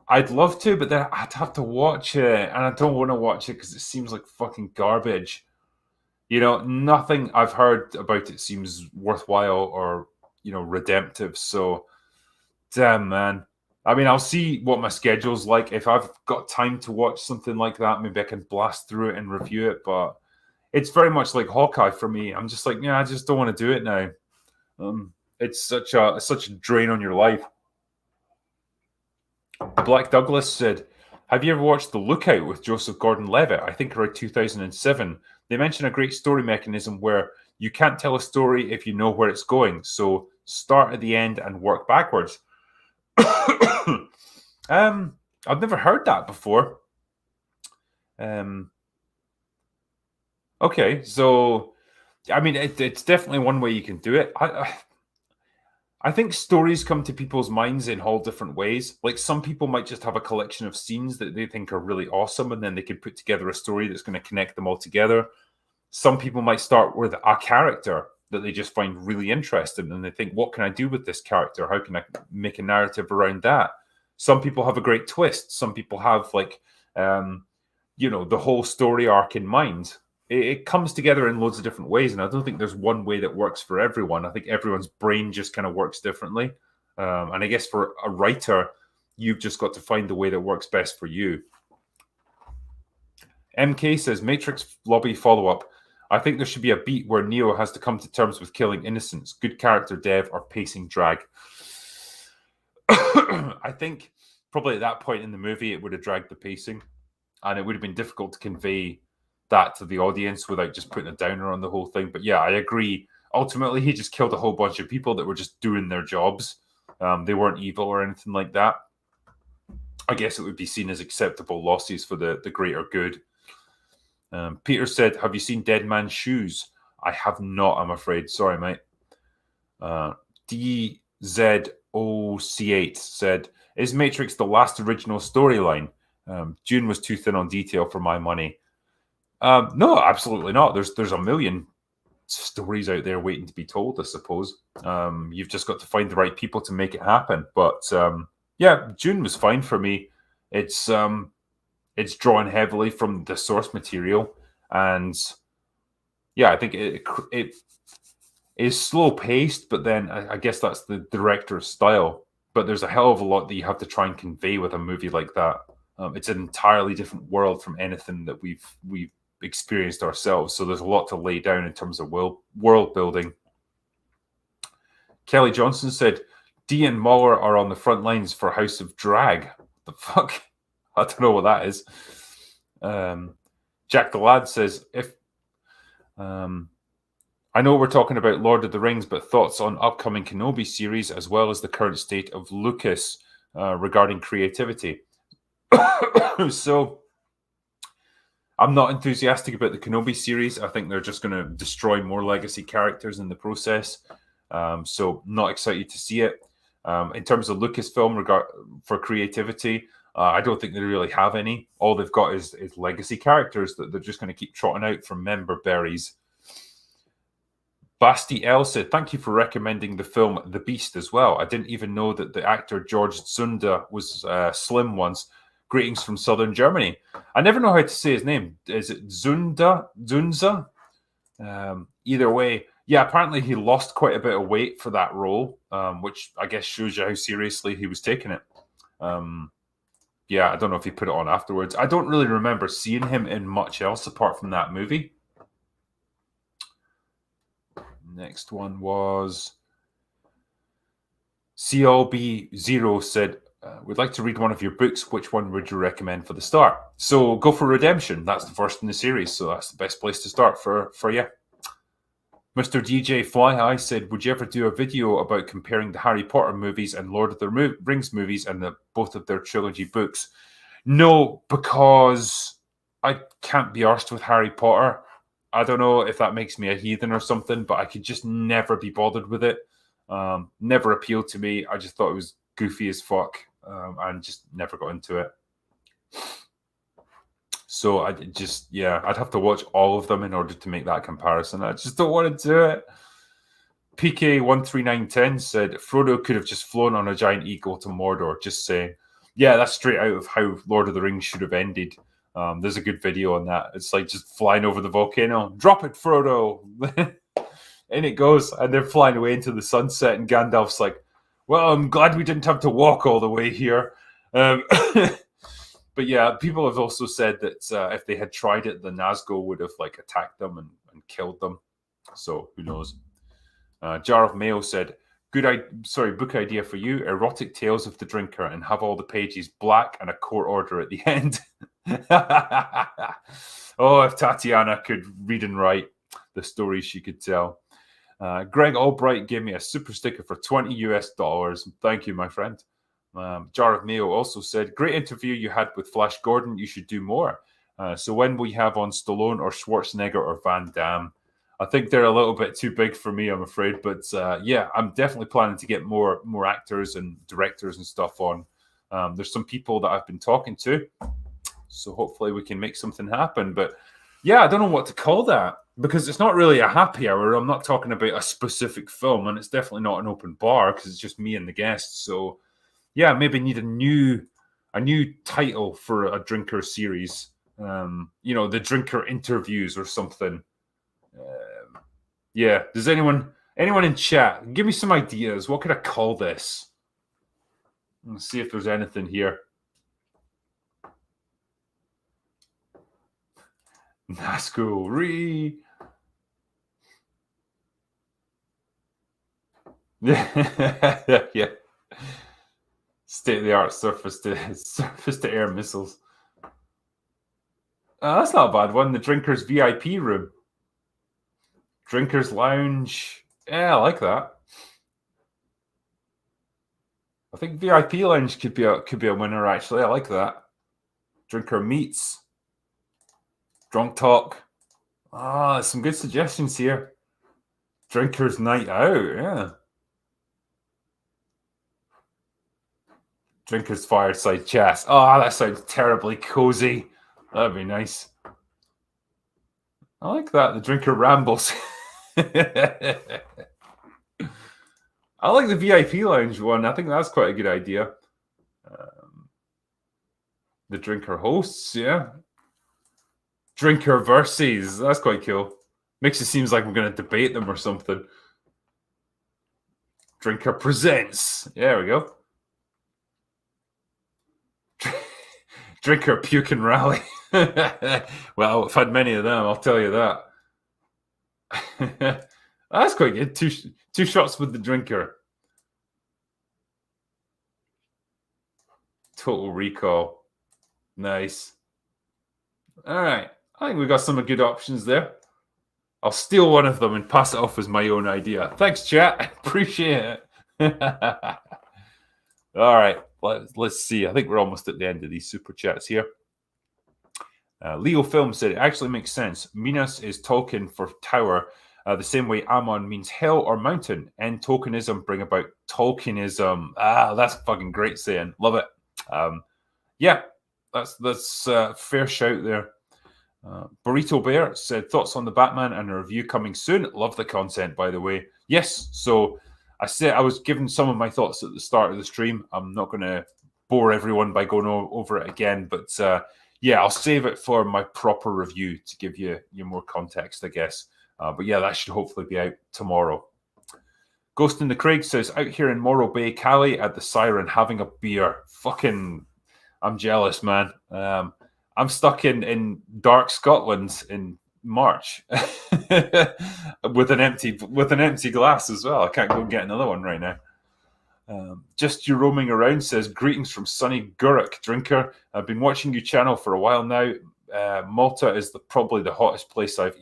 I'd love to, but then I'd have to watch it. And I don't want to watch it because it seems like fucking garbage. You know, nothing I've heard about it seems worthwhile or, you know, redemptive. So, damn, man. I mean, I'll see what my schedule's like. If I've got time to watch something like that, maybe I can blast through it and review it. But it's very much like Hawkeye for me. I'm just like, yeah, I just don't want to do it now. It's such a drain on your life. Black Douglas said, have you ever watched The Lookout with Joseph Gordon-Levitt? I think around 2007. They mention a great story mechanism where you can't tell a story if you know where it's going. So start at the end and work backwards. I've never heard that before. Okay, so I mean, it's definitely one way you can do it. I think stories come to people's minds in all different ways. Like some people might just have a collection of scenes that they think are really awesome, and then they can put together a story that's going to connect them all together. Some people might start with a character that they just find really interesting, and they think, what can I do with this character? How can I make a narrative around that? Some people have a great twist. Some people have like, you know, the whole story arc in mind. It comes together in loads of different ways, and I don't think there's one way that works for everyone. I think everyone's brain just kind of works differently. And I guess for a writer, you've just got to find the way that works best for you. MK says, Matrix lobby follow-up. I think there should be a beat where Neo has to come to terms with killing innocents. Good character dev or pacing drag. I think probably at that point in the movie, it would have dragged the pacing, and it would have been difficult to convey that to the audience without just putting a downer on the whole thing. But yeah, I agree. Ultimately, he just killed a whole bunch of people that were just doing their jobs. They weren't evil or anything like that. I guess it would be seen as acceptable losses for the greater good. Peter said, have you seen Dead Man's Shoes? I have not, I'm afraid. Sorry, mate. DZOC8 said, is Matrix the last original storyline? June was too thin on detail for my money. No, absolutely not. There's a million stories out there waiting to be told, I suppose. You've just got to find the right people to make it happen. But yeah, June was fine for me. It's drawn heavily from the source material, and yeah, I think it is slow paced, but then I guess that's the director's style. But there's a hell of a lot that you have to try and convey with a movie like that. It's an entirely different world from anything that we've experienced ourselves. So there's a lot to lay down in terms of world building. Kelly Johnson said, Dee and Muller are on the front lines for House of Drag. The fuck? I don't know what that is. Jack the Lad says, I know we're talking about Lord of the Rings, but thoughts on upcoming Kenobi series as well as the current state of Lucas regarding creativity. So I'm not enthusiastic about the Kenobi series. I think they're just going to destroy more legacy characters in the process. So not excited to see it. In terms of Lucasfilm for creativity, I don't think they really have any. All they've got is legacy characters that they're just going to keep trotting out from member berries. Basti L said, thank you for recommending the film The Beast as well. I didn't even know that the actor George Zunda was slim once. Greetings from southern Germany. I never know how to say his name. Is it Zunda? Zunza? Either way, yeah, apparently he lost quite a bit of weight for that role, which I guess shows you how seriously he was taking it. Yeah, I don't know if he put it on afterwards. I don't really remember seeing him in much else apart from that movie. Next one was CLB0 said, we'd like to read one of your books. Which one would you recommend for the start? So go for Redemption. That's the first in the series, so that's the best place to start for you. Mr. DJ Fly High said, would you ever do a video about comparing the Harry Potter movies and Lord of the Rings movies and both of their trilogy books? No, because I can't be arsed with Harry Potter. I don't know if that makes me a heathen or something, but I could just never be bothered with it. Never appealed to me. I just thought it was goofy as fuck, and just never got into it. So I'd have to watch all of them in order to make that comparison. I just don't want to do it. PK13910 said, Frodo could have just flown on a giant eagle to Mordor, just saying. Yeah, that's straight out of how Lord of the Rings should have ended. There's a good video on that. It's like just flying over the volcano. Drop it, Frodo! And it goes, and they're flying away into the sunset, and Gandalf's like, well, I'm glad we didn't have to walk all the way here. But yeah, people have also said that if they had tried it, the Nazgul would have like attacked them and killed them. So who knows? Jar of Mayo said, book idea for you, erotic tales of the drinker, and have all the pages black and a court order at the end. Oh, if Tatiana could read and write the stories she could tell. Greg Albright gave me a super sticker for $20 US. Thank you, my friend. Jar of Mayo also said, great interview you had with Flash Gordon. You should do more. So when we have on Stallone or Schwarzenegger or Van Damme? I think they're a little bit too big for me, I'm afraid. But yeah, I'm definitely planning to get more actors and directors and stuff on. There's some people that I've been talking to. So hopefully we can make something happen. But yeah, I don't know what to call that, because it's not really a happy hour. I'm not talking about a specific film, and it's definitely not an open bar because it's just me and the guests. So yeah, maybe need a new title for a drinker series. The drinker interviews or something. Yeah, does anyone in chat give me some ideas? What could I call this? Let's see if there's anything here. Nazgul yeah. State-of-the-art surface to air missiles. That's not a bad one. The Drinkers VIP room. Drinkers Lounge. Yeah, I like that. I think VIP Lounge could be a winner, actually. I like that. Drinker Meets. Drunk Talk. Some good suggestions here. Drinkers Night Out, yeah. Drinkers Fireside Chat. That sounds terribly cozy. That'd be nice. I like that. The Drinker Rambles. I like the VIP Lounge one. I think that's quite a good idea. The Drinker Hosts, yeah. Drinker Versus. That's quite cool. Makes it seems like I'm going to debate them or something. Drinker Presents. There we go. Drinker Puke and Rally. Well, I've had many of them, I'll tell you that. That's quite good. Two shots with the drinker. Total Recall. Nice. All right. I think we got some good options there. I'll steal one of them and pass it off as my own idea. Thanks, chat. Appreciate it. All right. Let's see. I think we're almost at the end of these super chats here. Leo Film said, it actually makes sense. Minas is Tolkien for tower, the same way Amon means hill or mountain. And tokenism bring about Tolkienism. That's fucking great saying. Love it. yeah, that's fair shout there. Burrito Bear said, thoughts on the Batman and a review coming soon. Love the content, by the way. Yes, so I said I was giving some of my thoughts at the start of the stream. I'm not going to bore everyone by going over it again, but yeah, I'll save it for my proper review to give you more context, I guess. But yeah, that should hopefully be out tomorrow. Ghost in the Craig says, out here in Morro Bay, Cali at the Siren having a beer. Fucking, I'm jealous, man. I'm stuck in dark Scotland in March with an empty glass as well. I can't go and get another one right now. Just you roaming around says, greetings from sunny Gurrock, drinker. I've been watching your channel for a while now. Malta is probably the hottest place I've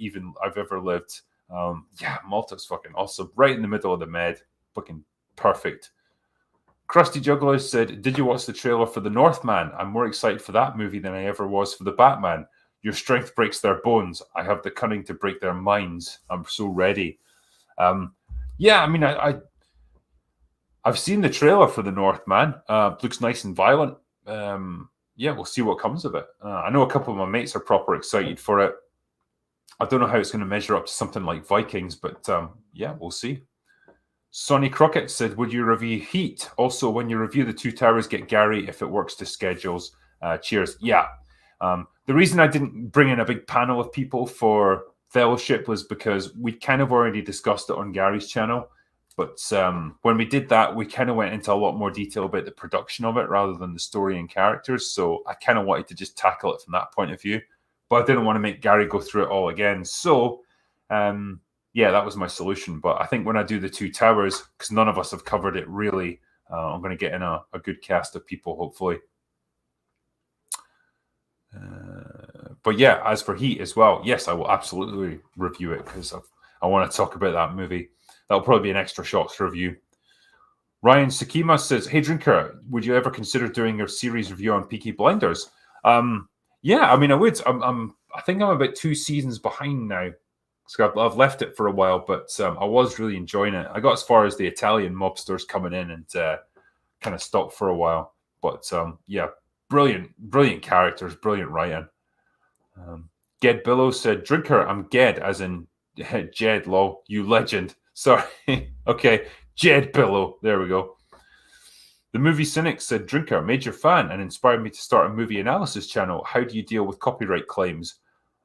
ever lived. Yeah, Malta's fucking awesome. Right in the middle of the Med. Fucking perfect. Krusty Juggler said, did you watch the trailer for The Northman? I'm more excited for that movie than I ever was for The Batman. Your strength breaks their bones. I have the cunning to break their minds. I'm so ready. Yeah, I mean, I've seen the trailer for The Northman. Looks nice and violent. Yeah, we'll see what comes of it. I know a couple of my mates are proper excited for it. I don't know how it's going to measure up to something like Vikings, but yeah, we'll see. Sonny Crockett said, would you review Heat? Also, when you review The Two Towers, get Gary if it works to schedules. Cheers. Yeah. The reason I didn't bring in a big panel of people for Fellowship was because we'd kind of already discussed it on Gary's channel. But when we did that, we kind of went into a lot more detail about the production of it rather than the story and characters. So I kind of wanted to just tackle it from that point of view. But I didn't want to make Gary go through it all again. So, yeah, that was my solution. But I think when I do The Two Towers, because none of us have covered it really, I'm going to get in a good cast of people, hopefully. But yeah, as for Heat as well, yes, I will absolutely review it because I want to talk about that movie. That'll probably be an extra shots review. Ryan Sakima says, hey, Drinker, would you ever consider doing a series review on Peaky Blinders? Yeah, I mean, I would. I think I'm about 2 seasons behind now. So I've left it for a while, but I was really enjoying it. I got as far as the Italian mobsters coming in and kind of stopped for a while. But yeah, brilliant characters, brilliant writing. Ged Billow said, Drinker, I'm Ged, as in Jed, lol, you legend. Sorry. Okay, Jed Billow. There we go. The Movie Cynic said, Drinker, major fan and inspired me to start a movie analysis channel. How do you deal with copyright claims?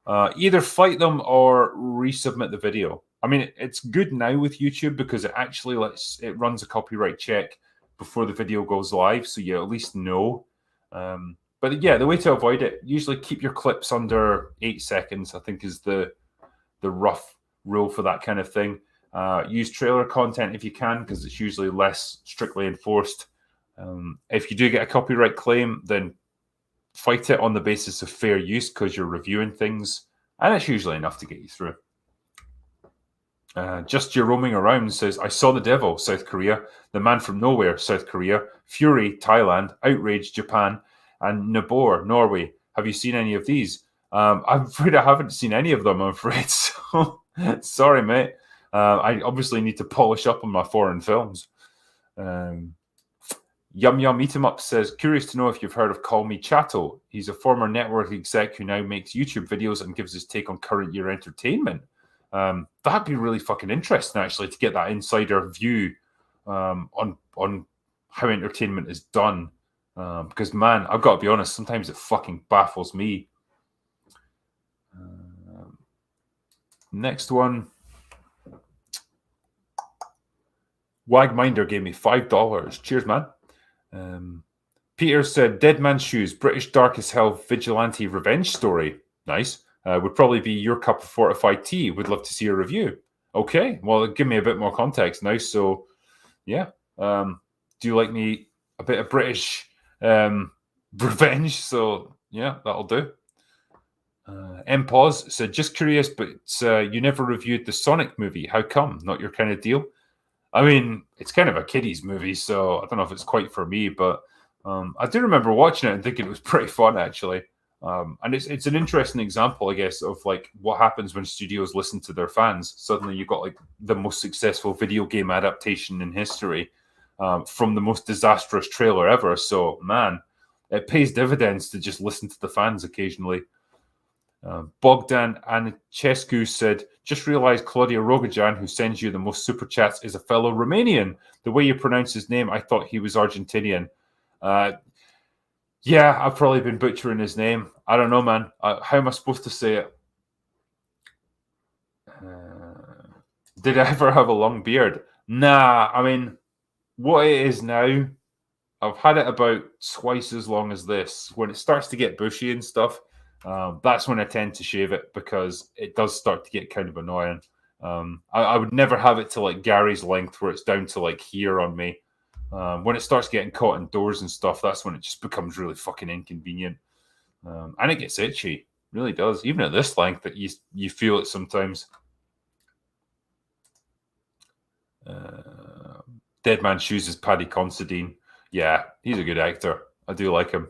Either fight them or resubmit the video. I mean, it's good now with YouTube because it actually runs a copyright check before the video goes live, so you at least know. But yeah, the way to avoid it, usually keep your clips under 8 seconds, I think is the rough rule for that kind of thing. Use trailer content if you can, because it's usually less strictly enforced. If you do get a copyright claim, then fight it on the basis of fair use because you're reviewing things, and it's usually enough to get you through. Just your roaming around says, I saw The Devil, South Korea, The Man from Nowhere, South Korea, Fury, Thailand, Outrage, Japan, and Nabor, Norway. Have you seen any of these? I'm afraid I haven't seen any of them, I'm afraid. So sorry, mate. I obviously need to polish up on my foreign films. Yum Yum Eat 'em Up says, curious to know if you've heard of Call Me Chatto. He's a former network exec who now makes YouTube videos and gives his take on current year entertainment. That'd be really fucking interesting, actually, to get that insider view on how entertainment is done. Because, man, I've got to be honest, sometimes it fucking baffles me. Next one. Wagminder gave me $5. Cheers, man. Peter said, Dead Man's Shoes, British dark as hell vigilante revenge story. Nice. Would probably be your cup of fortified tea. Would love to see a review. Okay, well, give me a bit more context now. So, yeah. Do you like me a bit of British revenge? So, yeah, that'll do. Pause said, just curious, but you never reviewed the Sonic movie. How come? Not your kind of deal? I mean, it's kind of a kiddies movie, so I don't know if it's quite for me, but I do remember watching it and thinking it was pretty fun, actually. And it's an interesting example, I guess, of like what happens when studios listen to their fans. Suddenly you've got like the most successful video game adaptation in history from the most disastrous trailer ever. So, man, it pays dividends to just listen to the fans occasionally. Bogdan Anichescu said, just realized Claudia Rogajan, who sends you the most super chats, is a fellow Romanian. The way you pronounce his name, I thought he was Argentinian. Yeah, I've probably been butchering his name. I don't know, man. How am I supposed to say it? Did I ever have a long beard? Nah, I mean, what it is now, I've had it about twice as long as this. When it starts to get bushy and stuff, that's when I tend to shave it because it does start to get kind of annoying. I would never have it to like Gary's length where it's down to like here on me. When it starts getting caught indoors and stuff, that's when it just becomes really fucking inconvenient. And it gets itchy. It really does. Even at this length, that you feel it sometimes. Dead Man Shoes is Paddy Considine. Yeah, he's a good actor. I do like him.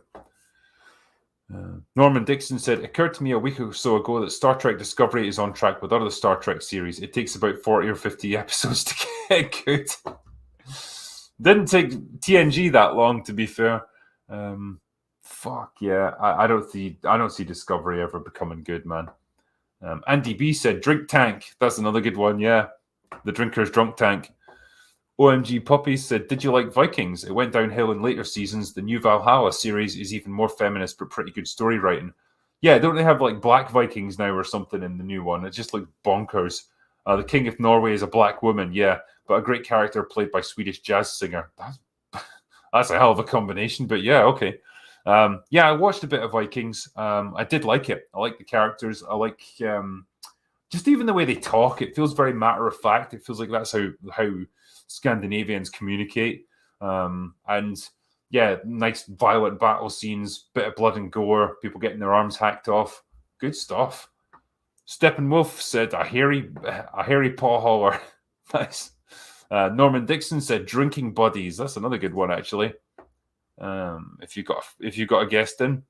Norman Dixon said, it occurred to me a week or so ago that Star Trek Discovery is on track with other Star Trek series. It takes about 40 or 50 episodes to get good. Didn't take TNG that long, to be fair. Fuck yeah, I don't see Discovery ever becoming good, man. Andy B said, Drink Tank. That's another good one, yeah. The Drinker's Drunk Tank. OMG Puppies said, did you like Vikings? It went downhill in later seasons. The new Valhalla series is even more feminist, but pretty good story writing. Yeah, don't they have like black Vikings now or something in the new one? It's just like bonkers. The King of Norway is a black woman, yeah, but a great character played by Swedish jazz singer. That's a hell of a combination, but yeah, okay. Yeah, I watched a bit of Vikings. I did like it. I like the characters. I like just even the way they talk. It feels very matter of fact. It feels like that's how Scandinavians communicate. And yeah, nice violent battle scenes, bit of blood and gore, people getting their arms hacked off. Good stuff. Steppenwolf said, a hairy paw hauler. Nice. Norman Dixon said, drinking buddies. That's another good one, actually. If you got a guest in.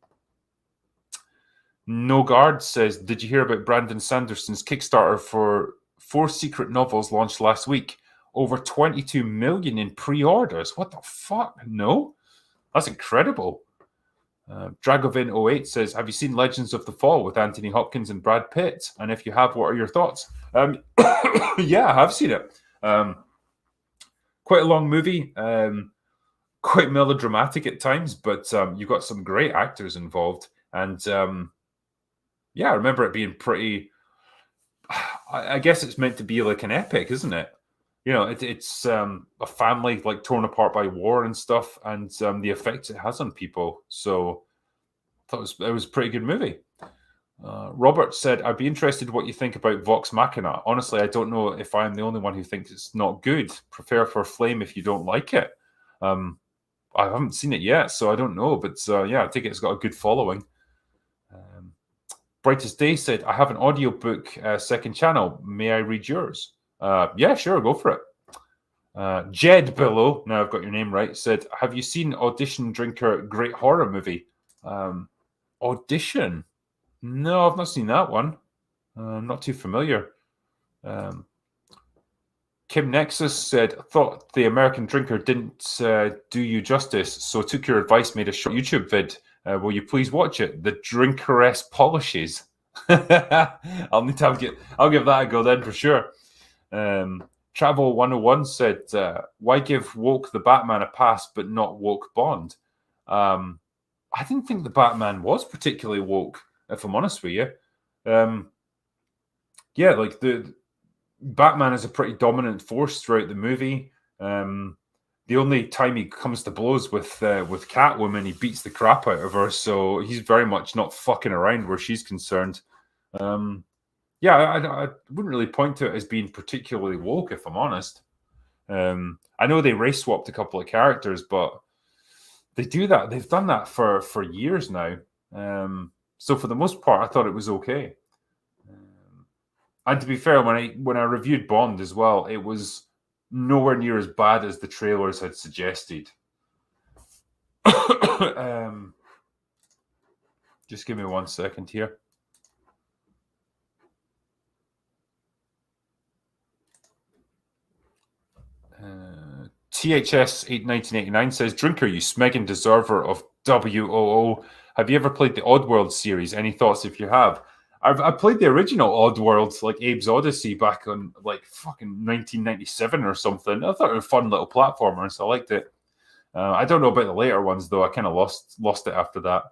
No Guard says, did you hear about Brandon Sanderson's Kickstarter for 4 secret novels launched last week? Over 22 million in pre-orders. What the fuck? No? That's incredible. Dragovin08 says, have you seen Legends of the Fall with Anthony Hopkins and Brad Pitt? And if you have, what are your thoughts? Yeah, I have seen it. Quite a long movie. Quite melodramatic at times, but you've got some great actors involved. And yeah, I remember it being pretty... I guess it's meant to be like an epic, isn't it? You know, it's a family like torn apart by war and stuff, and the effects it has on people. So I thought it was a pretty good movie. Robert said, I'd be interested what you think about Vox Machina. Honestly, I don't know if I'm the only one who thinks it's not good. Prepare for a flame if you don't like it. I haven't seen it yet, so I don't know. But yeah, I think it's got a good following. Brightest Day said, I have an audiobook second channel. May I read yours? Yeah, sure, go for it. Jed Below, now I've got your name right, said, have you seen Audition Drinker Great Horror Movie? Audition? No, I've not seen that one. I'm not too familiar. Kim Nexus said, thought the American Drinker didn't do you justice, so took your advice, made a short YouTube vid. Will you please watch it? The Drinkeress Polishes. I'll give that a go then for sure. Travel 101 said, why give woke the Batman a pass but not woke Bond? I didn't think the Batman was particularly woke, if I'm honest with you. Yeah, like the Batman is a pretty dominant force throughout the movie. The only time he comes to blows with Catwoman, he beats the crap out of her. So he's very much not fucking around where she's concerned. Yeah, I wouldn't really point to it as being particularly woke, if I'm honest. I know they race swapped a couple of characters, but they do that. They've done that for years now. So for the most part, I thought it was okay. And to be fair, when I reviewed Bond as well, it was nowhere near as bad as the trailers had suggested. Just give me 1 second here. THS 1989 says, Drinker, you smegging deserver of WOO. Have you ever played the Oddworld series? Any thoughts if you have? I played the original Oddworld, like Abe's Odyssey, back on like fucking 1997 or something. I thought it was a fun little platformer, so I liked it. I don't know about the later ones, though. I kind of lost it after that.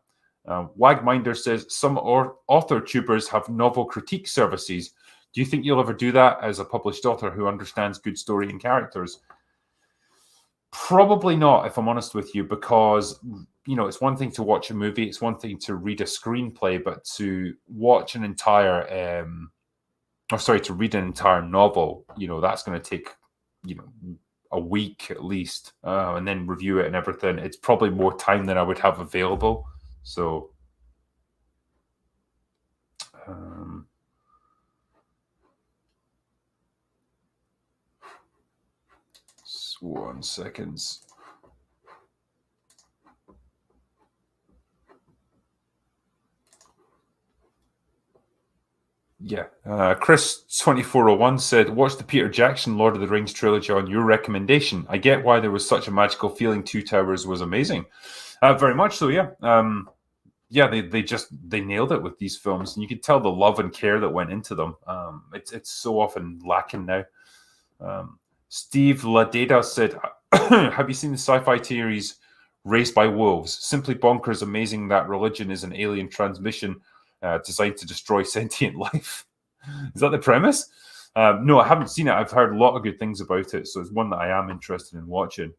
Wagminder says, some author tubers have novel critique services. Do you think you'll ever do that as a published author who understands good story and characters? Probably not, if I'm honest with you, because, you know, it's one thing to watch a movie, it's one thing to read a screenplay, but to watch an entire, to read an entire novel, you know, that's going to take, you know, a week at least, and then review it and everything. It's probably more time than I would have available. So, 1 second. Yeah. Chris 2401 said, watch the Peter Jackson Lord of the Rings trilogy on your recommendation. I get why there was such a magical feeling. Two Towers was amazing. Very much so, yeah. They nailed it with these films, and you could tell the love and care that went into them. It's so often lacking now. Steve Ladeda said, have you seen the sci-fi series Raised by Wolves? Simply bonkers, amazing that religion is an alien transmission designed to destroy sentient life. Is that the premise? No, I haven't seen it. I've heard a lot of good things about it, so it's one that I am interested in watching.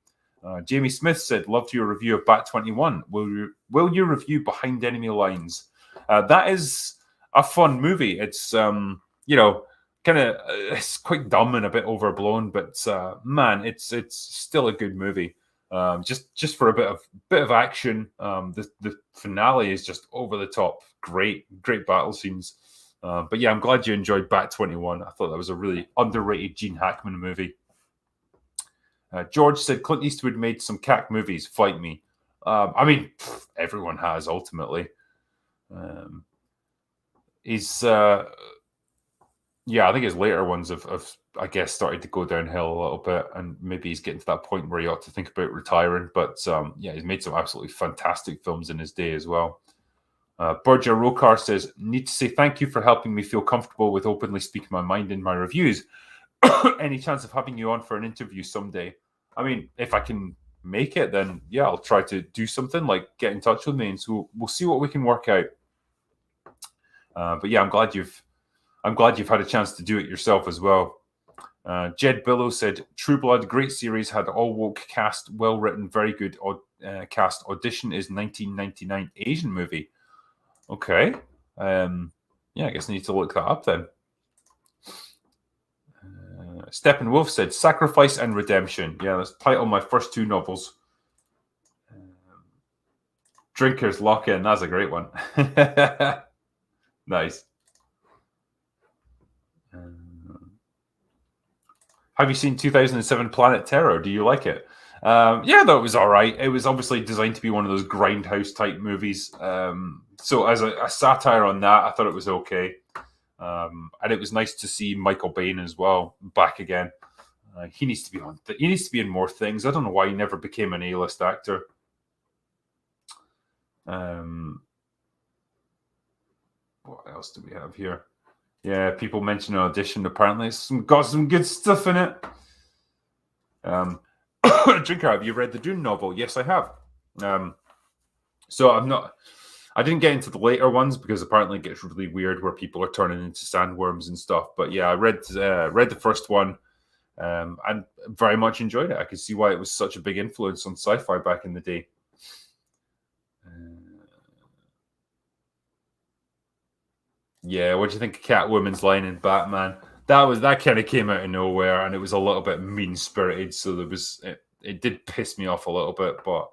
Jamie Smith said, loved your review of Bat 21. Will you review Behind Enemy Lines? That is a fun movie. It's, it's quite dumb and a bit overblown, but man, it's still a good movie. Just for a bit of action. The finale is just over the top. Great battle scenes. But yeah, I'm glad you enjoyed Bat 21. I thought that was a really underrated Gene Hackman movie. George said Clint Eastwood made some cack movies. Fight me. I mean, everyone has ultimately. I think his later ones have I guess started to go downhill a little bit, and maybe he's getting to that point where he ought to think about retiring. But he's made some absolutely fantastic films in his day as well. Burja Rokar says, need to say thank you for helping me feel comfortable with openly speaking my mind in my reviews. Any chance of having you on for an interview someday? I mean, if I can make it, then yeah, I'll try to do something, like get in touch with me, and so we'll see what we can work out. But yeah, I'm glad you've had a chance to do it yourself as well. Jed Billow said, True Blood, great series, had all woke cast, well written, very good cast. Audition is 1999 Asian movie. Okay. I guess I need to look that up then. Steppenwolf said, Sacrifice and Redemption. Yeah, that's the title of my first two novels. Drinkers Lock In. That's a great one. Nice. Have you seen 2007 Planet Terror? Do you like it? Yeah, though it was all right. It was obviously designed to be one of those grindhouse type movies. So as a satire on that, I thought it was okay. And it was nice to see Michael Biehn as well back again. He needs to be on. He needs to be in more things. I don't know why he never became an A-list actor. What else do we have here? Yeah, people mention Audition. Apparently, it's got some good stuff in it. Drinker, have you read the Dune novel? Yes, I have. So I didn't get into the later ones because apparently it gets really weird where people are turning into sandworms and stuff. But yeah, I read the first one and very much enjoyed it. I could see why it was such a big influence on sci-fi back in the day. Yeah, what do you think of Catwoman's line in Batman? That kind of came out of nowhere, and it was a little bit mean-spirited. So it did piss me off a little bit. But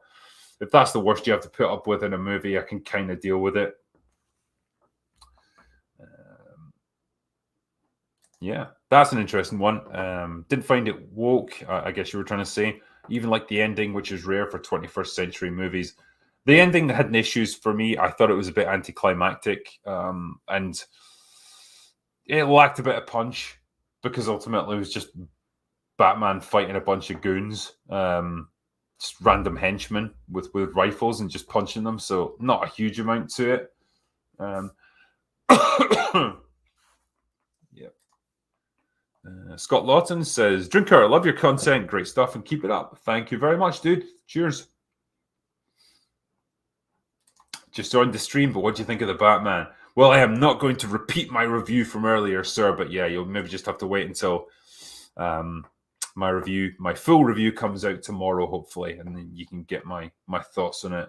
if that's the worst you have to put up with in a movie, I can kind of deal with it. Yeah, that's an interesting one. Didn't find it woke, I guess you were trying to say. Even like the ending, which is rare for 21st century movies. The ending had issues for me. I thought it was a bit anticlimactic, and it lacked a bit of punch because ultimately it was just Batman fighting a bunch of goons, just random henchmen with rifles and just punching them. So not a huge amount to it. Yeah. Scott Lawton says, Drinker, I love your content. Great stuff and keep it up. Thank you very much, dude. Cheers. Just joined the stream, but what do you think of the Batman? Well, I am not going to repeat my review from earlier, sir, but yeah, you'll maybe just have to wait until my full review comes out tomorrow, hopefully, and then you can get my thoughts on it.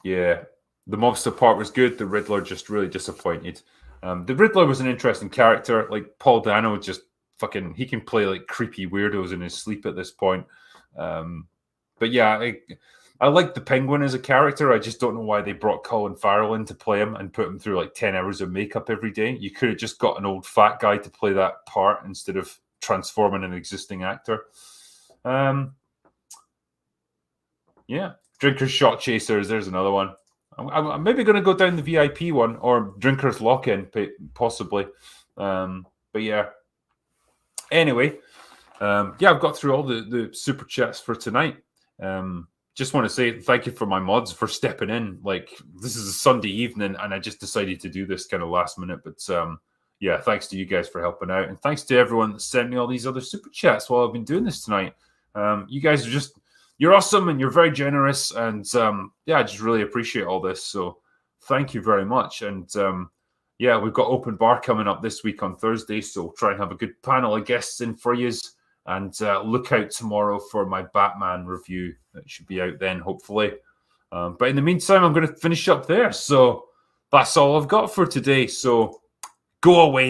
Yeah, the mobster part was good. The Riddler just really disappointed. The Riddler was an interesting character. Like Paul Dano, just fucking, he can play like creepy weirdos in his sleep at this point. But yeah, I like the Penguin as a character. I just don't know why they brought Colin Farrell in to play him and put him through like 10 hours of makeup every day. You could have just got an old fat guy to play that part instead of transforming an existing actor. Yeah. Drinker's Shot Chasers, there's another one. I'm maybe going to go down the VIP one or Drinker's Lock-In, possibly. But yeah. Anyway, I've got through all the super chats for tonight. Just want to say thank you for my mods for stepping in. Like, this is a Sunday evening, and I just decided to do this kind of last minute. But yeah, thanks to you guys for helping out, and thanks to everyone that sent me all these other super chats while I've been doing this tonight. You guys are you're awesome, and you're very generous, and I just really appreciate all this. So thank you very much. And yeah, we've got Open Bar coming up this week on Thursday, so we'll try and have a good panel of guests in for you. And look out tomorrow for my Batman review. That should be out then, hopefully. But in the meantime, I'm going to finish up there. So that's all I've got for today. So go away.